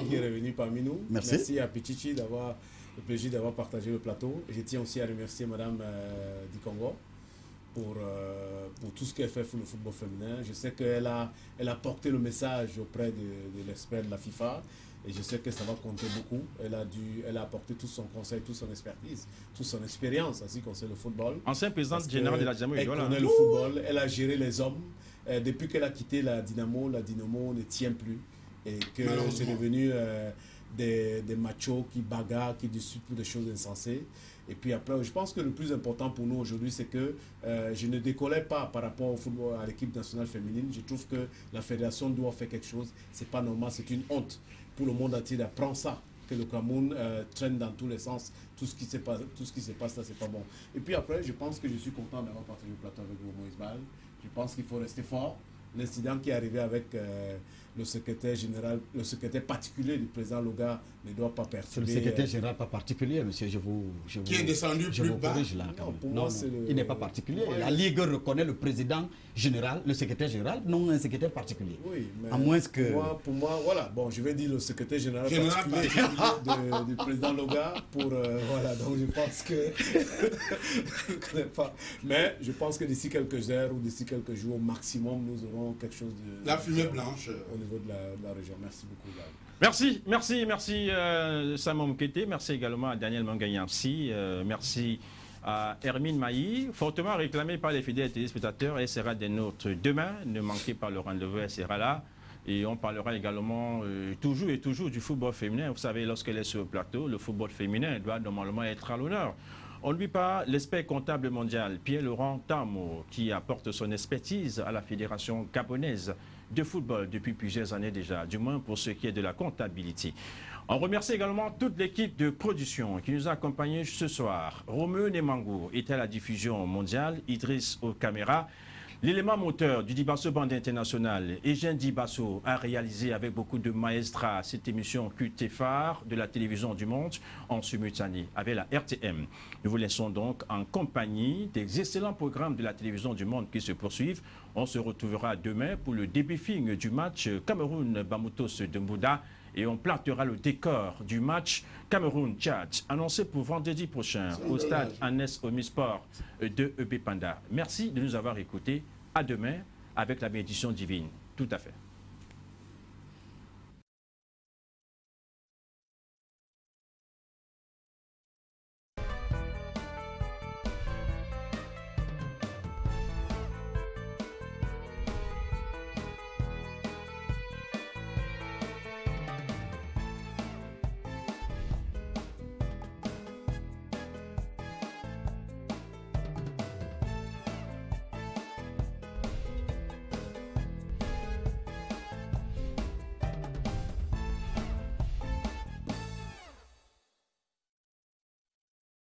qui est revenu parmi nous. Merci à Pichichi d'avoir le plaisir d'avoir partagé le plateau. Je tiens aussi à remercier Madame Dikongo pour tout ce qu'elle fait pour le football féminin. Je sais qu'elle a porté le message auprès de l'expert de la FIFA. Et je sais que ça va compter beaucoup. Elle a apporté tout son conseil, toute son expertise, toute son expérience ainsi qu'on sait le football. Ancienne présidente générale de la Dynamo. Elle connaît le football, elle a géré les hommes. Depuis qu'elle a quitté la Dynamo ne tient plus. et que c'est devenu des machos qui bagarrent, qui discutent pour des choses insensées. Et puis après, je pense que le plus important pour nous aujourd'hui, c'est que je ne décollais pas par rapport au football, à l'équipe nationale féminine. Je trouve que la fédération doit faire quelque chose. C'est pas normal, c'est une honte pour le monde entier d'apprendre ça, que le Cameroun traîne dans tous les sens. Tout ce qui se passe là, c'est pas bon. Et puis après, je pense que je suis content d'avoir partagé le plateau avec vous, Moïse Bal. Je pense qu'il faut rester fort. L'incident qui est arrivé avec le secrétaire général, le secrétaire particulier du président Loga ne doit pas perturber. C'est le secrétaire général pas particulier, monsieur, qui est descendu plus bas. Là, non, pour non, moi, c'est il n'est pas particulier. Ouais. La Ligue reconnaît le président général, le secrétaire général, non un secrétaire particulier. Oui, mais à moins que... pour moi, voilà, bon, je vais dire le secrétaire général particulier du président Loga pour, voilà, donc je pense que... je ne connais pas. Mais je pense que d'ici quelques heures ou d'ici quelques jours au maximum, nous aurons quelque chose de... La fumée blanche. Au niveau de la région. Merci beaucoup, Val. Merci Samon Mkete, merci également à Daniel Manganyamsi, merci à Hermine Mailly, fortement réclamé par les fidèles téléspectateurs. Elle sera des nôtres demain, ne manquez pas le rendez-vous, elle sera là. Et on parlera également toujours du football féminin. Vous savez, lorsqu'elle est sur le plateau, le football féminin doit normalement être à l'honneur. On n'oublie pas l'expert comptable mondial, Pierre-Laurent Tamo, qui apporte son expertise à la Fédération gabonaise de football depuis plusieurs années déjà, du moins pour ce qui est de la comptabilité. On remercie également toute l'équipe de production qui nous a accompagnés ce soir. Romeu Nemango est à la diffusion mondiale, Idriss aux caméras. L'élément moteur du Dibasso Bande Internationale, Eugène Dibasso, a réalisé avec beaucoup de maestria cette émission culte et phare de la télévision du monde en simultané avec la RTM. Nous vous laissons donc en compagnie des excellents programmes de la télévision du monde qui se poursuivent. On se retrouvera demain pour le débriefing du match Cameroun-Bamoutos de Mbouda et on plantera le décor du match Cameroun-Tchad annoncé pour vendredi prochain au stade Agnès Omisport de EP Panda. Merci de nous avoir écoutés. À demain avec la bénédiction divine. Tout à fait.